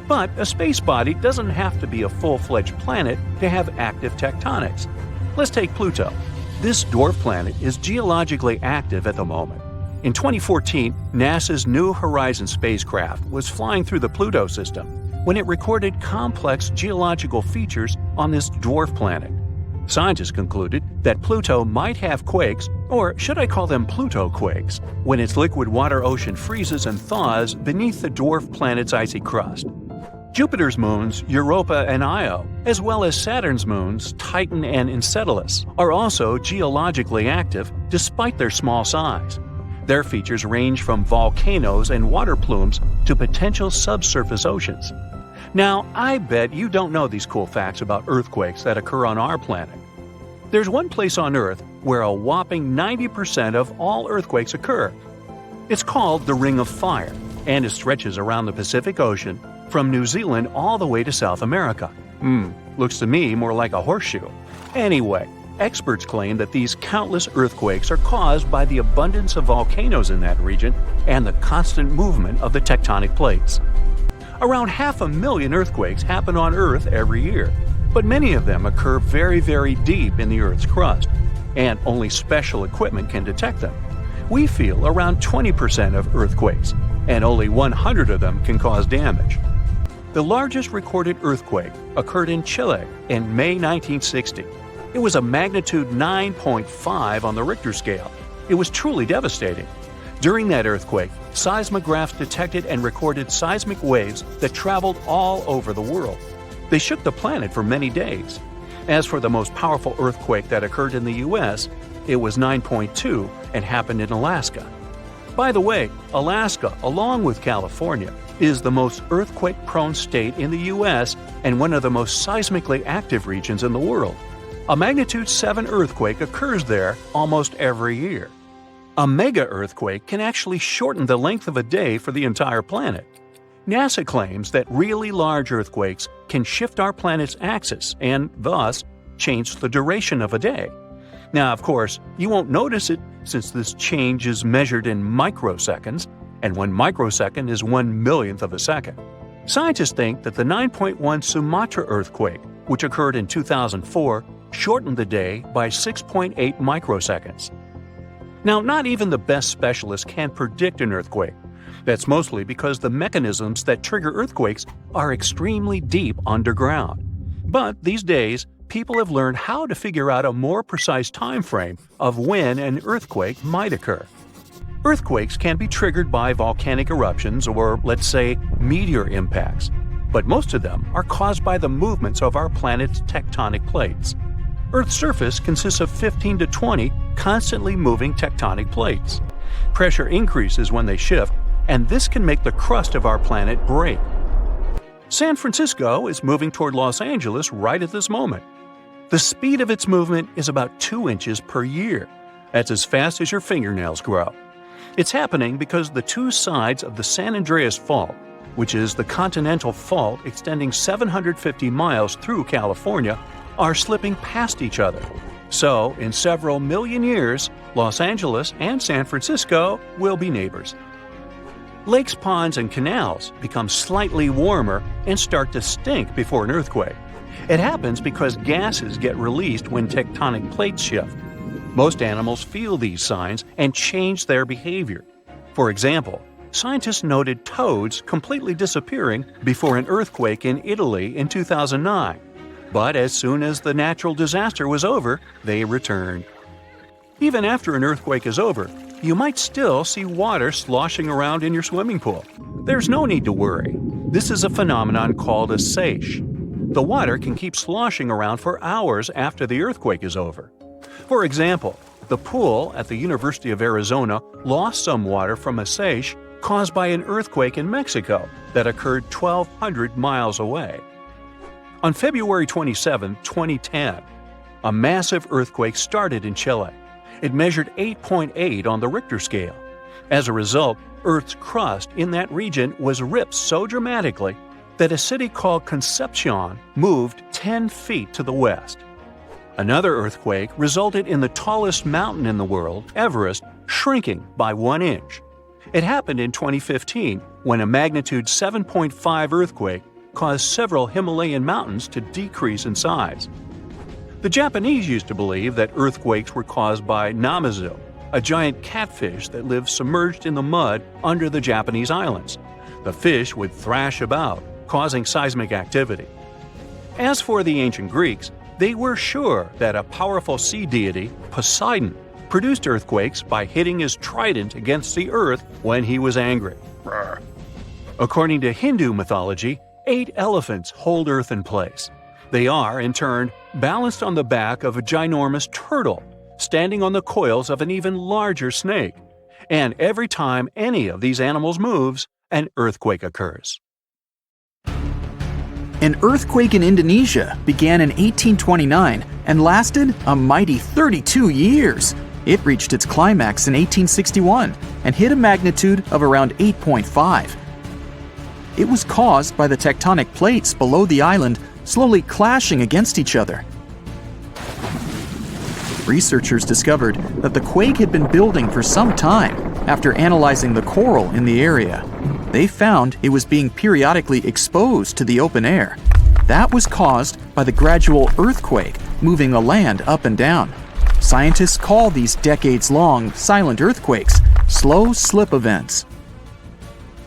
But a space body doesn't have to be a full-fledged planet to have active tectonics. Let's take Pluto. This dwarf planet is geologically active at the moment. In 2014, NASA's New Horizons spacecraft was flying through the Pluto system when it recorded complex geological features on this dwarf planet. Scientists concluded that Pluto might have quakes, or should I call them Pluto quakes, when its liquid water ocean freezes and thaws beneath the dwarf planet's icy crust. Jupiter's moons, Europa and Io, as well as Saturn's moons, Titan and Enceladus, are also geologically active despite their small size. Their features range from volcanoes and water plumes to potential subsurface oceans. Now, I bet you don't know these cool facts about earthquakes that occur on our planet. There's one place on Earth where a whopping 90% of all earthquakes occur. It's called the Ring of Fire, and it stretches around the Pacific Ocean from New Zealand all the way to South America. Looks to me more like a horseshoe. Anyway, experts claim that these countless earthquakes are caused by the abundance of volcanoes in that region and the constant movement of the tectonic plates. Around 500,000 earthquakes happen on Earth every year, but many of them occur very, very deep in the Earth's crust, and only special equipment can detect them. We feel around 20% of earthquakes, and only 100 of them can cause damage. The largest recorded earthquake occurred in Chile in May 1960. It was a magnitude 9.5 on the Richter scale. It was truly devastating. During that earthquake, seismographs detected and recorded seismic waves that traveled all over the world. They shook the planet for many days. As for the most powerful earthquake that occurred in the U.S., it was 9.2 and happened in Alaska. By the way, Alaska, along with California, is the most earthquake-prone state in the U.S. and one of the most seismically active regions in the world. A magnitude 7 earthquake occurs there almost every year. A mega-earthquake can actually shorten the length of a day for the entire planet. NASA claims that really large earthquakes can shift our planet's axis and, thus, change the duration of a day. Now, of course, you won't notice it since this change is measured in microseconds, and 1 microsecond is 1/1,000,000th of a second. Scientists think that the 9.1 Sumatra earthquake, which occurred in 2004, shortened the day by 6.8 microseconds. Now, not even the best specialists can predict an earthquake. That's mostly because the mechanisms that trigger earthquakes are extremely deep underground. But these days, people have learned how to figure out a more precise time frame of when an earthquake might occur. Earthquakes can be triggered by volcanic eruptions or, let's say, meteor impacts, but most of them are caused by the movements of our planet's tectonic plates. Earth's surface consists of 15 to 20 constantly moving tectonic plates. Pressure increases when they shift, and this can make the crust of our planet break. San Francisco is moving toward Los Angeles right at this moment. The speed of its movement is about 2 inches per year. That's as fast as your fingernails grow. It's happening because the two sides of the San Andreas Fault, which is the continental fault extending 750 miles through California, are slipping past each other. So, in several million years, Los Angeles and San Francisco will be neighbors. Lakes, ponds, and canals become slightly warmer and start to stink before an earthquake. It happens because gases get released when tectonic plates shift. Most animals feel these signs and change their behavior. For example, scientists noted toads completely disappearing before an earthquake in Italy in 2009. But as soon as the natural disaster was over, they returned. Even after an earthquake is over, you might still see water sloshing around in your swimming pool. There's no need to worry. This is a phenomenon called a seiche. The water can keep sloshing around for hours after the earthquake is over. For example, the pool at the University of Arizona lost some water from a seiche caused by an earthquake in Mexico that occurred 1,200 miles away. On February 27, 2010, a massive earthquake started in Chile. It measured 8.8 on the Richter scale. As a result, Earth's crust in that region was ripped so dramatically that a city called Concepcion moved 10 feet to the west. Another earthquake resulted in the tallest mountain in the world, Everest, shrinking by 1 inch. It happened in 2015 when a magnitude 7.5 earthquake caused several Himalayan mountains to decrease in size. The Japanese used to believe that earthquakes were caused by namazu, a giant catfish that lives submerged in the mud under the Japanese islands. The fish would thrash about, causing seismic activity. As for the ancient Greeks, they were sure that a powerful sea deity, Poseidon, produced earthquakes by hitting his trident against the earth when he was angry. According to Hindu mythology, 8 elephants hold Earth in place. They are, in turn, balanced on the back of a ginormous turtle, standing on the coils of an even larger snake. And every time any of these animals moves, an earthquake occurs. An earthquake in Indonesia began in 1829 and lasted a mighty 32 years. It reached its climax in 1861 and hit a magnitude of around 8.5. It was caused by the tectonic plates below the island slowly clashing against each other. Researchers discovered that the quake had been building for some time after analyzing the coral in the area. They found it was being periodically exposed to the open air. That was caused by the gradual earthquake moving the land up and down. Scientists call these decades-long silent earthquakes slow slip events.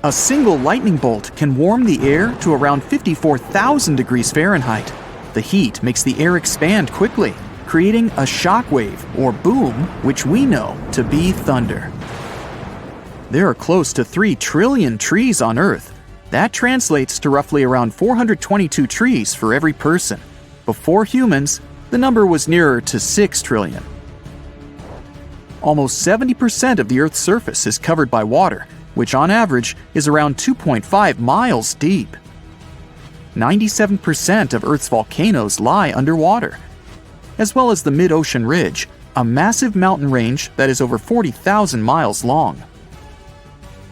A single lightning bolt can warm the air to around 54,000 degrees Fahrenheit. The heat makes the air expand quickly, creating a shock wave or boom, which we know to be thunder. There are close to 3 trillion trees on Earth. That translates to roughly around 422 trees for every person. Before humans, the number was nearer to 6 trillion. Almost 70% of the Earth's surface is covered by water, which on average is around 2.5 miles deep. 97% of Earth's volcanoes lie underwater, as well as the mid-ocean ridge, a massive mountain range that is over 40,000 miles long.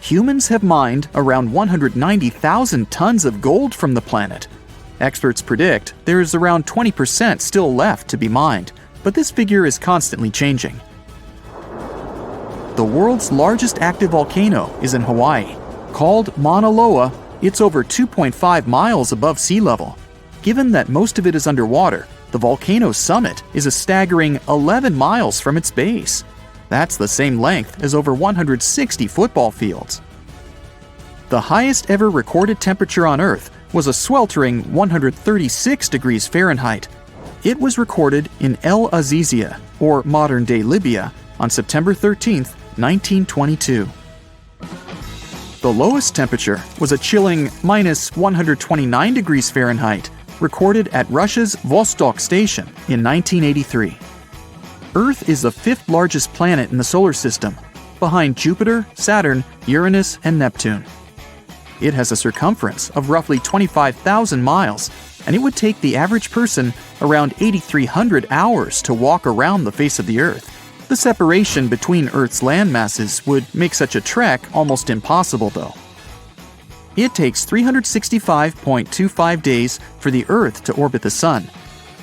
Humans have mined around 190,000 tons of gold from the planet. Experts predict there is around 20% still left to be mined, but this figure is constantly changing. The world's largest active volcano is in Hawaii. Called Mauna Loa, it's over 2.5 miles above sea level. Given that most of it is underwater, the volcano's summit is a staggering 11 miles from its base. That's the same length as over 160 football fields. The highest ever recorded temperature on Earth was a sweltering 136 degrees Fahrenheit. It was recorded in El Azizia, or modern-day Libya, on September 13, 1922. The lowest temperature was a chilling minus 129 degrees Fahrenheit, recorded at Russia's Vostok station in 1983. Earth is the 5th largest planet in the solar system, behind Jupiter, Saturn, Uranus, and Neptune. It has a circumference of roughly 25,000 miles, and it would take the average person around 8,300 hours to walk around the face of the Earth. The separation between Earth's land masses would make such a trek almost impossible, though. It takes 365.25 days for the Earth to orbit the Sun.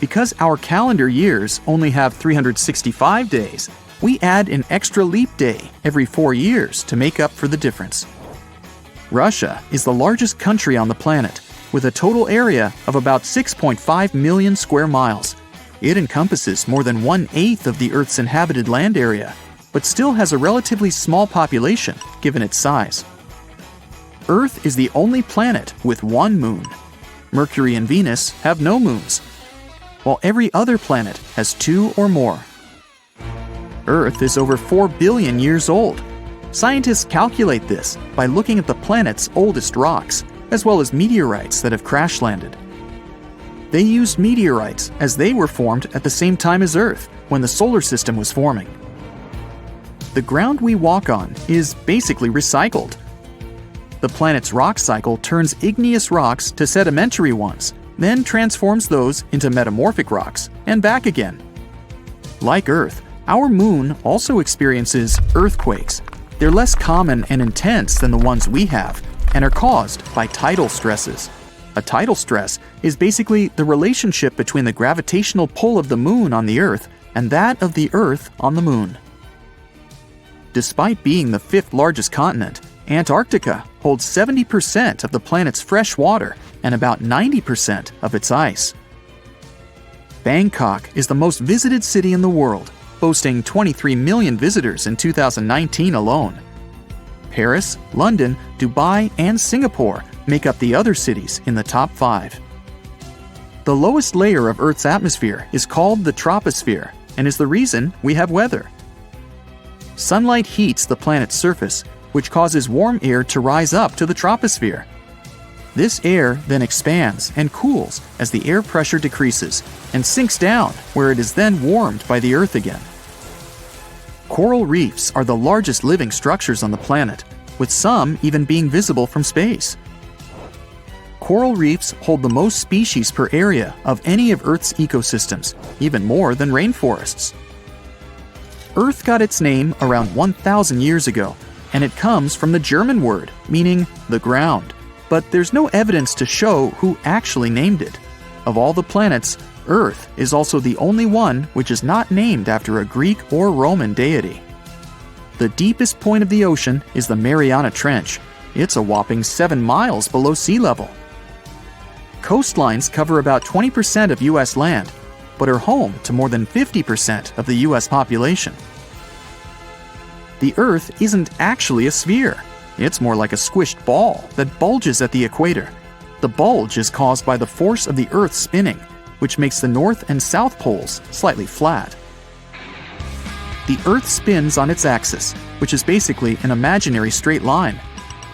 Because our calendar years only have 365 days, we add an extra leap day every 4 years to make up for the difference. Russia is the largest country on the planet, with a total area of about 6.5 million square miles. It encompasses more than 1/8 of the Earth's inhabited land area, but still has a relatively small population given its size. Earth is the only planet with one moon. Mercury and Venus have no moons, while every other planet has 2 or more. Earth is over 4 billion years old. Scientists calculate this by looking at the planet's oldest rocks, as well as meteorites that have crash-landed. They used meteorites as they were formed at the same time as Earth, when the solar system was forming. The ground we walk on is basically recycled. The planet's rock cycle turns igneous rocks to sedimentary ones, then transforms those into metamorphic rocks, and back again. Like Earth, our moon also experiences earthquakes. They're less common and intense than the ones we have, and are caused by tidal stresses. A tidal stress is basically the relationship between the gravitational pull of the moon on the Earth and that of the Earth on the moon. Despite being the 5th largest continent, Antarctica holds 70% of the planet's fresh water and about 90% of its ice. Bangkok is the most visited city in the world, boasting 23 million visitors in 2019 alone. Paris, London, Dubai, and Singapore make up the other cities in the top 5. The lowest layer of Earth's atmosphere is called the troposphere and is the reason we have weather. Sunlight heats the planet's surface, which causes warm air to rise up to the troposphere. This air then expands and cools as the air pressure decreases and sinks down, where it is then warmed by the Earth again. Coral reefs are the largest living structures on the planet, with some even being visible from space. Coral reefs hold the most species per area of any of Earth's ecosystems, even more than rainforests. Earth got its name around 1,000 years ago, and it comes from the German word meaning the ground, but there's no evidence to show who actually named it. Of all the planets, Earth is also the only one which is not named after a Greek or Roman deity. The deepest point of the ocean is the Mariana Trench. It's a whopping 7 miles below sea level. Coastlines cover about 20% of U.S. land, but are home to more than 50% of the U.S. population. The Earth isn't actually a sphere. It's more like a squished ball that bulges at the equator. The bulge is caused by the force of the Earth spinning, which makes the north and south poles slightly flat. The Earth spins on its axis, which is basically an imaginary straight line.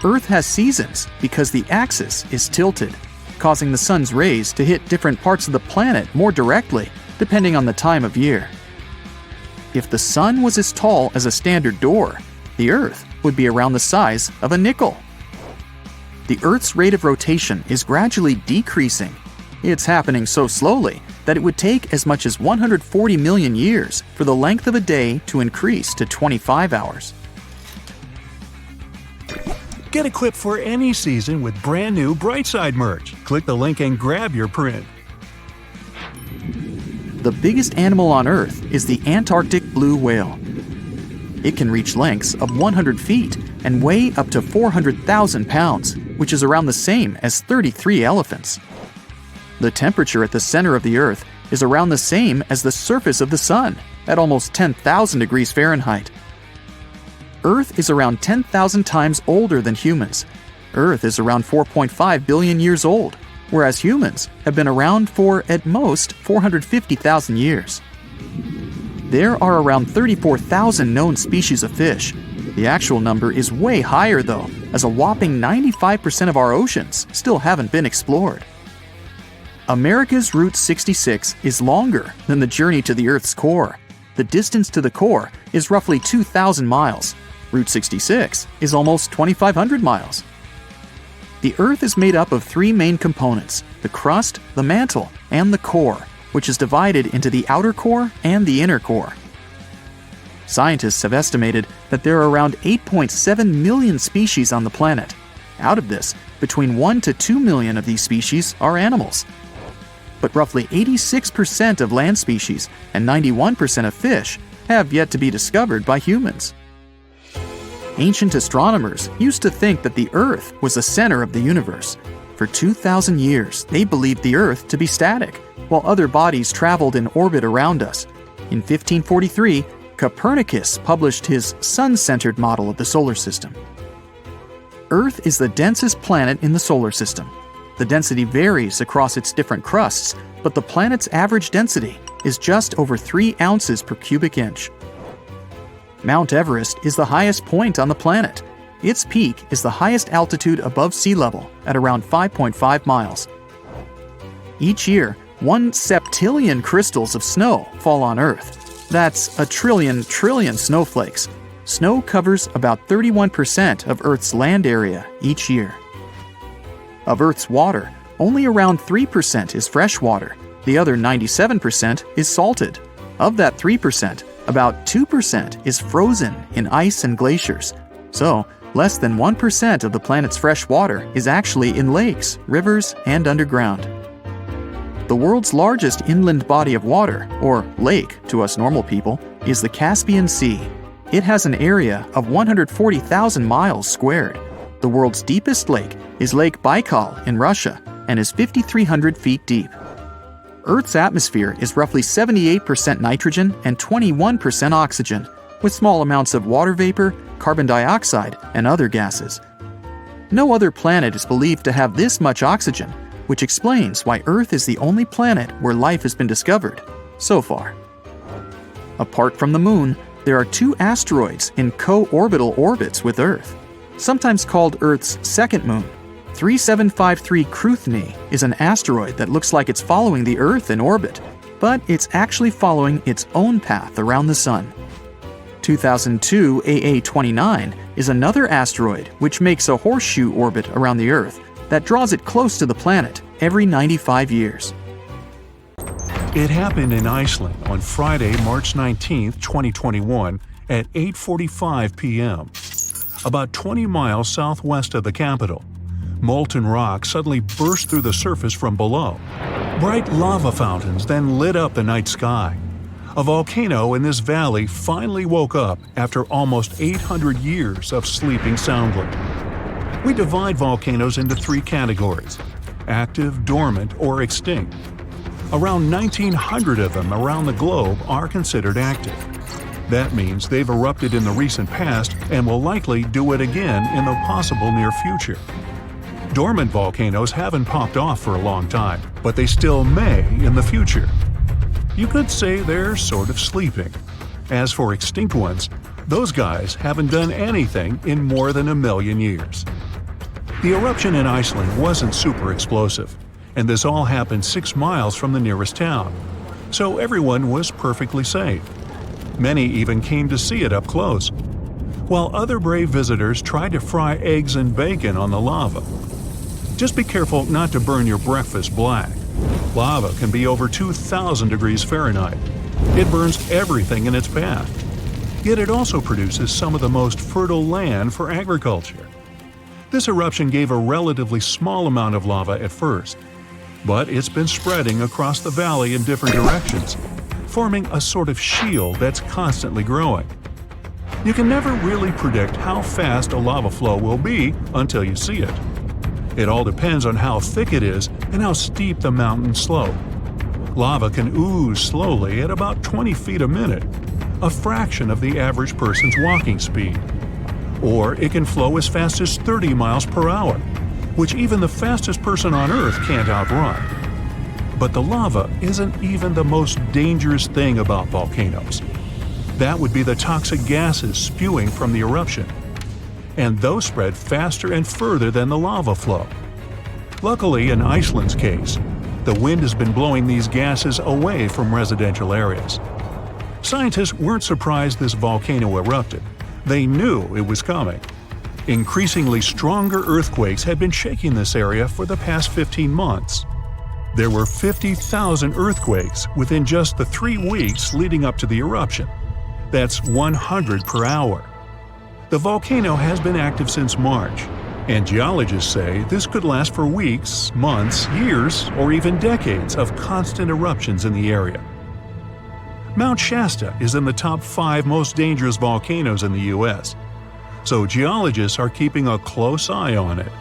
Earth has seasons because the axis is tilted, causing the sun's rays to hit different parts of the planet more directly, depending on the time of year. If the sun was as tall as a standard door, the Earth would be around the size of a nickel. The Earth's rate of rotation is gradually decreasing. It's happening so slowly that it would take as much as 140 million years for the length of a day to increase to 25 hours. Get equipped for any season with brand new BrightSide merch. Click the link and grab your print. The biggest animal on Earth is the Antarctic blue whale. It can reach lengths of 100 feet and weigh up to 400,000 pounds, which is around the same as 33 elephants. The temperature at the center of the Earth is around the same as the surface of the Sun, at almost 10,000 degrees Fahrenheit. Earth is around 10,000 times older than humans. Earth is around 4.5 billion years old, whereas humans have been around for, at most, 450,000 years. There are around 34,000 known species of fish. The actual number is way higher though, as a whopping 95% of our oceans still haven't been explored. America's Route 66 is longer than the journey to the Earth's core. The distance to the core is roughly 2,000 miles. Route 66 is almost 2,500 miles. The Earth is made up of 3 main components: the crust, the mantle, and the core, which is divided into the outer core and the inner core. Scientists have estimated that there are around 8.7 million species on the planet. Out of this, between 1 to 2 million of these species are animals. But roughly 86% of land species and 91% of fish have yet to be discovered by humans. Ancient astronomers used to think that the Earth was the center of the universe. For 2,000 years, they believed the Earth to be static, while other bodies traveled in orbit around us. In 1543, Copernicus published his sun-centered model of the solar system. Earth is the densest planet in the solar system. The density varies across its different crusts, but the planet's average density is just over 3 ounces per cubic inch. Mount Everest is the highest point on the planet. Its peak is the highest altitude above sea level at around 5.5 miles. Each year, 1 septillion crystals of snow fall on Earth. That's a trillion snowflakes. Snow covers about 31% of Earth's land area each year. Of Earth's water, only around 3% is fresh water. The other 97% is salted. Of that 3%, about 2% is frozen in ice and glaciers. So, less than 1% of the planet's fresh water is actually in lakes, rivers, and underground. The world's largest inland body of water, or lake to us normal people, is the Caspian Sea. It has an area of 140,000 miles squared. The world's deepest lake is Lake Baikal in Russia and is 5,300 feet deep. Earth's atmosphere is roughly 78% nitrogen and 21% oxygen, with small amounts of water vapor, carbon dioxide, and other gases. No other planet is believed to have this much oxygen, which explains why Earth is the only planet where life has been discovered so far. Apart from the Moon, there are 2 asteroids in co-orbital orbits with Earth, sometimes called Earth's second moon. 3753 Cruithne is an asteroid that looks like it's following the Earth in orbit, but it's actually following its own path around the Sun. 2002 AA29 is another asteroid which makes a horseshoe orbit around the Earth that draws it close to the planet every 95 years. It happened in Iceland on Friday, March 19, 2021 at 8:45 p.m. About 20 miles southwest of the capital. Molten rock suddenly burst through the surface from below. Bright lava fountains then lit up the night sky. A volcano in this valley finally woke up after almost 800 years of sleeping soundly. We divide volcanoes into 3 categories: active, dormant, or extinct. Around 1,900 of them around the globe are considered active. That means they've erupted in the recent past and will likely do it again in the possible near future. Dormant volcanoes haven't popped off for a long time, but they still may in the future. You could say they're sort of sleeping. As for extinct ones, those guys haven't done anything in more than 1 million years. The eruption in Iceland wasn't super explosive, and this all happened 6 miles from the nearest town, so everyone was perfectly safe. Many even came to see it up close, while other brave visitors tried to fry eggs and bacon on the lava. Just be careful not to burn your breakfast black. Lava can be over 2,000 degrees Fahrenheit. It burns everything in its path. Yet it also produces some of the most fertile land for agriculture. This eruption gave a relatively small amount of lava at first, but it's been spreading across the valley in different directions, forming a sort of shield that's constantly growing. You can never really predict how fast a lava flow will be until you see it. It all depends on how thick it is and how steep the mountain slope. Lava can ooze slowly at about 20 feet a minute, a fraction of the average person's walking speed. Or it can flow as fast as 30 miles per hour, which even the fastest person on Earth can't outrun. But the lava isn't even the most dangerous thing about volcanoes. That would be the toxic gases spewing from the eruption. And those spread faster and further than the lava flow. Luckily, in Iceland's case, the wind has been blowing these gases away from residential areas. Scientists weren't surprised this volcano erupted. They knew it was coming. Increasingly stronger earthquakes had been shaking this area for the past 15 months. There were 50,000 earthquakes within just the 3 weeks leading up to the eruption. That's 100 per hour. The volcano has been active since March. And geologists say this could last for weeks, months, years, or even decades of constant eruptions in the area. Mount Shasta is in the top 5 most dangerous volcanoes in the U.S., so geologists are keeping a close eye on it.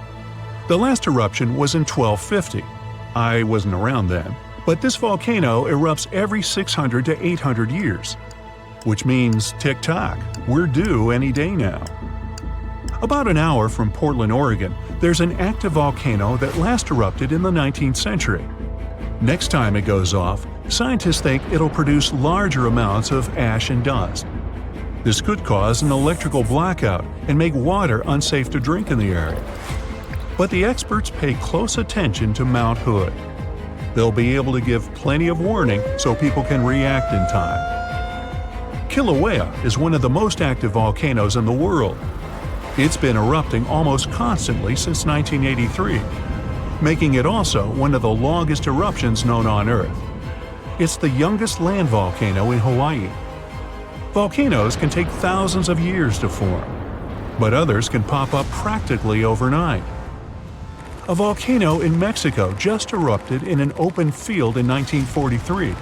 The last eruption was in 1250. I wasn't around then, but this volcano erupts every 600 to 800 years, which means tick-tock, we're due any day now. About an hour from Portland, Oregon, there's an active volcano that last erupted in the 19th century. Next time it goes off, scientists think it'll produce larger amounts of ash and dust. This could cause an electrical blackout and make water unsafe to drink in the area. But the experts pay close attention to Mount Hood. They'll be able to give plenty of warning so people can react in time. Kilauea is one of the most active volcanoes in the world. It's been erupting almost constantly since 1983, making it also one of the longest eruptions known on Earth. It's the youngest land volcano in Hawaii. Volcanoes can take thousands of years to form, but others can pop up practically overnight. A volcano in Mexico just erupted in an open field in 1943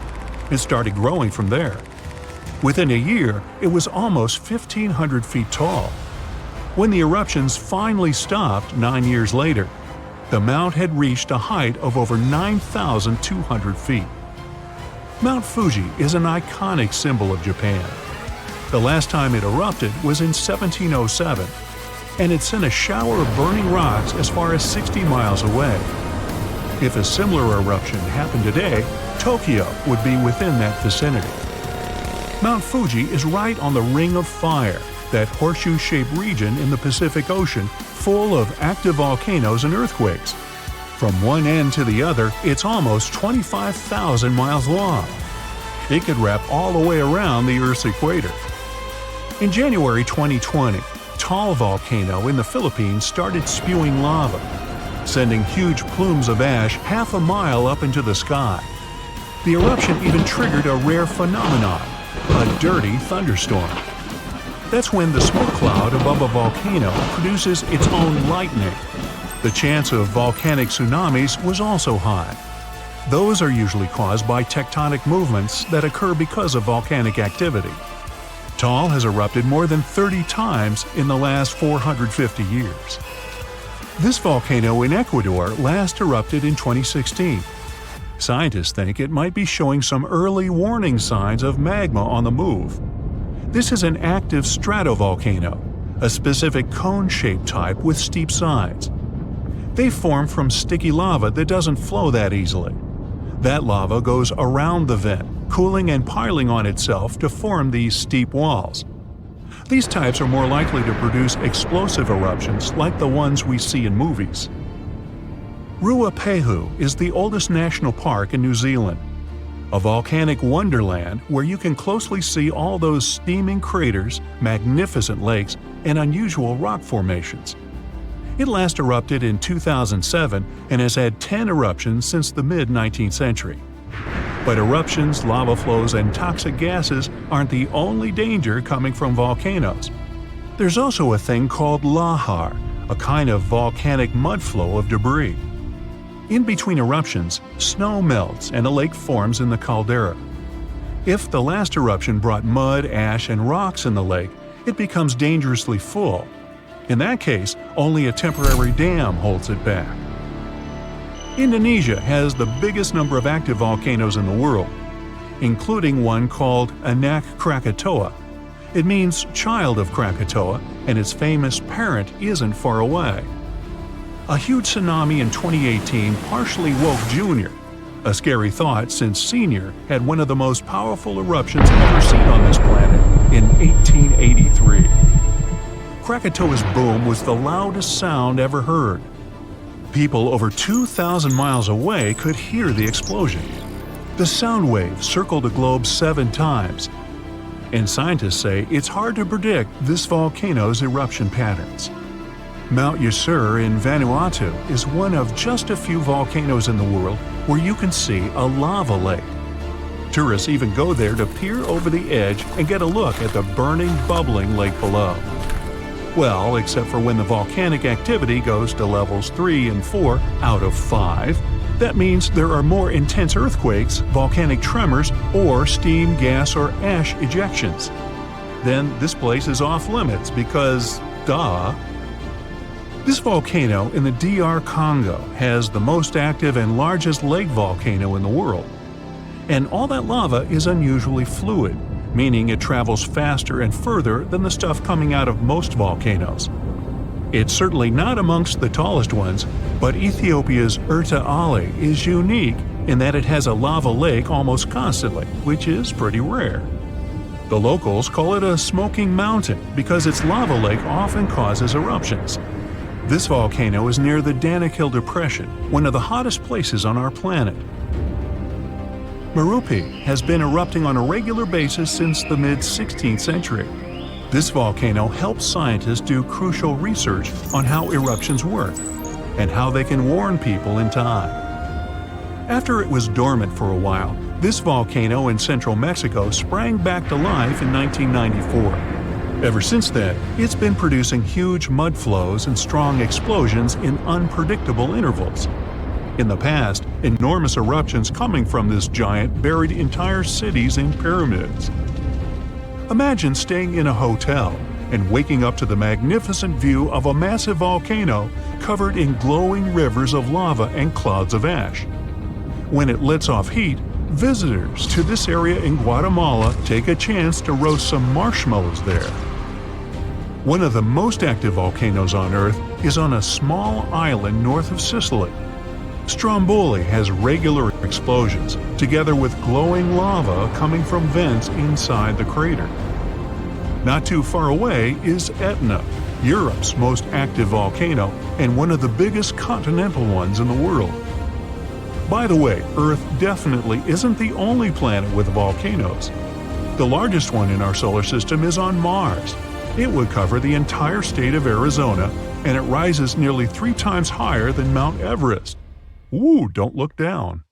and started growing from there. Within a year, it was almost 1,500 feet tall. When the eruptions finally stopped 9 years later, the mount had reached a height of over 9,200 feet. Mount Fuji is an iconic symbol of Japan. The last time it erupted was in 1707, and it sent a shower of burning rocks as far as 60 miles away. If a similar eruption happened today, Tokyo would be within that vicinity. Mount Fuji is right on the Ring of Fire, that horseshoe-shaped region in the Pacific Ocean full of active volcanoes and earthquakes. From one end to the other, it's almost 25,000 miles long. It could wrap all the way around the Earth's equator. In January 2020, Taal volcano in the Philippines started spewing lava, sending huge plumes of ash half a mile up into the sky. The eruption even triggered a rare phenomenon, a dirty thunderstorm. That's when the smoke cloud above a volcano produces its own lightning. The chance of volcanic tsunamis was also high. Those are usually caused by tectonic movements that occur because of volcanic activity. Taal has erupted more than 30 times in the last 450 years. This volcano in Ecuador last erupted in 2016. Scientists think it might be showing some early warning signs of magma on the move. This is an active stratovolcano, a specific cone-shaped type with steep sides. They form from sticky lava that doesn't flow that easily. That lava goes around the vent, cooling and piling on itself to form these steep walls. These types are more likely to produce explosive eruptions like the ones we see in movies. Ruapehu is the oldest national park in New Zealand, a volcanic wonderland where you can closely see all those steaming craters, magnificent lakes, and unusual rock formations. It last erupted in 2007 and has had 10 eruptions since the mid-19th century. But eruptions, lava flows, and toxic gases aren't the only danger coming from volcanoes. There's also a thing called lahar, a kind of volcanic mudflow of debris. In between eruptions, snow melts and a lake forms in the caldera. If the last eruption brought mud, ash, and rocks in the lake, it becomes dangerously full. In that case, only a temporary dam holds it back. Indonesia has the biggest number of active volcanoes in the world, including one called Anak Krakatoa. It means child of Krakatoa, and its famous parent isn't far away. A huge tsunami in 2018 partially woke Junior, a scary thought since Senior had one of the most powerful eruptions ever seen on this planet in 1883. Krakatoa's boom was the loudest sound ever heard. People over 2,000 miles away could hear the explosion. The sound wave circled the globe 7 times, and scientists say it's hard to predict this volcano's eruption patterns. Mount Yasur in Vanuatu is one of just a few volcanoes in the world where you can see a lava lake. Tourists even go there to peer over the edge and get a look at the burning, bubbling lake below. Well, except for when the volcanic activity goes to levels 3 and 4 out of 5. That means there are more intense earthquakes, volcanic tremors, or steam, gas, or ash ejections. Then this place is off limits because, duh. This volcano in the DR Congo has the most active and largest lake volcano in the world. And all that lava is unusually fluid, meaning it travels faster and further than the stuff coming out of most volcanoes. It's certainly not amongst the tallest ones, but Ethiopia's Ali is unique in that it has a lava lake almost constantly, which is pretty rare. The locals call it a smoking mountain because its lava lake often causes eruptions. This volcano is near the Danakil Depression, one of the hottest places on our planet. Merupi has been erupting on a regular basis since the mid-16th century. This volcano helps scientists do crucial research on how eruptions work and how they can warn people in time. After it was dormant for a while, this volcano in central Mexico sprang back to life in 1994. Ever since then, it's been producing huge mud flows and strong explosions in unpredictable intervals. In the past, enormous eruptions coming from this giant buried entire cities in pyramids. Imagine staying in a hotel and waking up to the magnificent view of a massive volcano covered in glowing rivers of lava and clouds of ash. When it lets off heat, visitors to this area in Guatemala take a chance to roast some marshmallows there. One of the most active volcanoes on Earth is on a small island north of Sicily. Stromboli has regular explosions, together with glowing lava coming from vents inside the crater. Not too far away is Etna, Europe's most active volcano and one of the biggest continental ones in the world. By the way, Earth definitely isn't the only planet with volcanoes. The largest one in our solar system is on Mars. It would cover the entire state of Arizona, and it rises nearly 3 times higher than Mount Everest. Ooh, don't look down.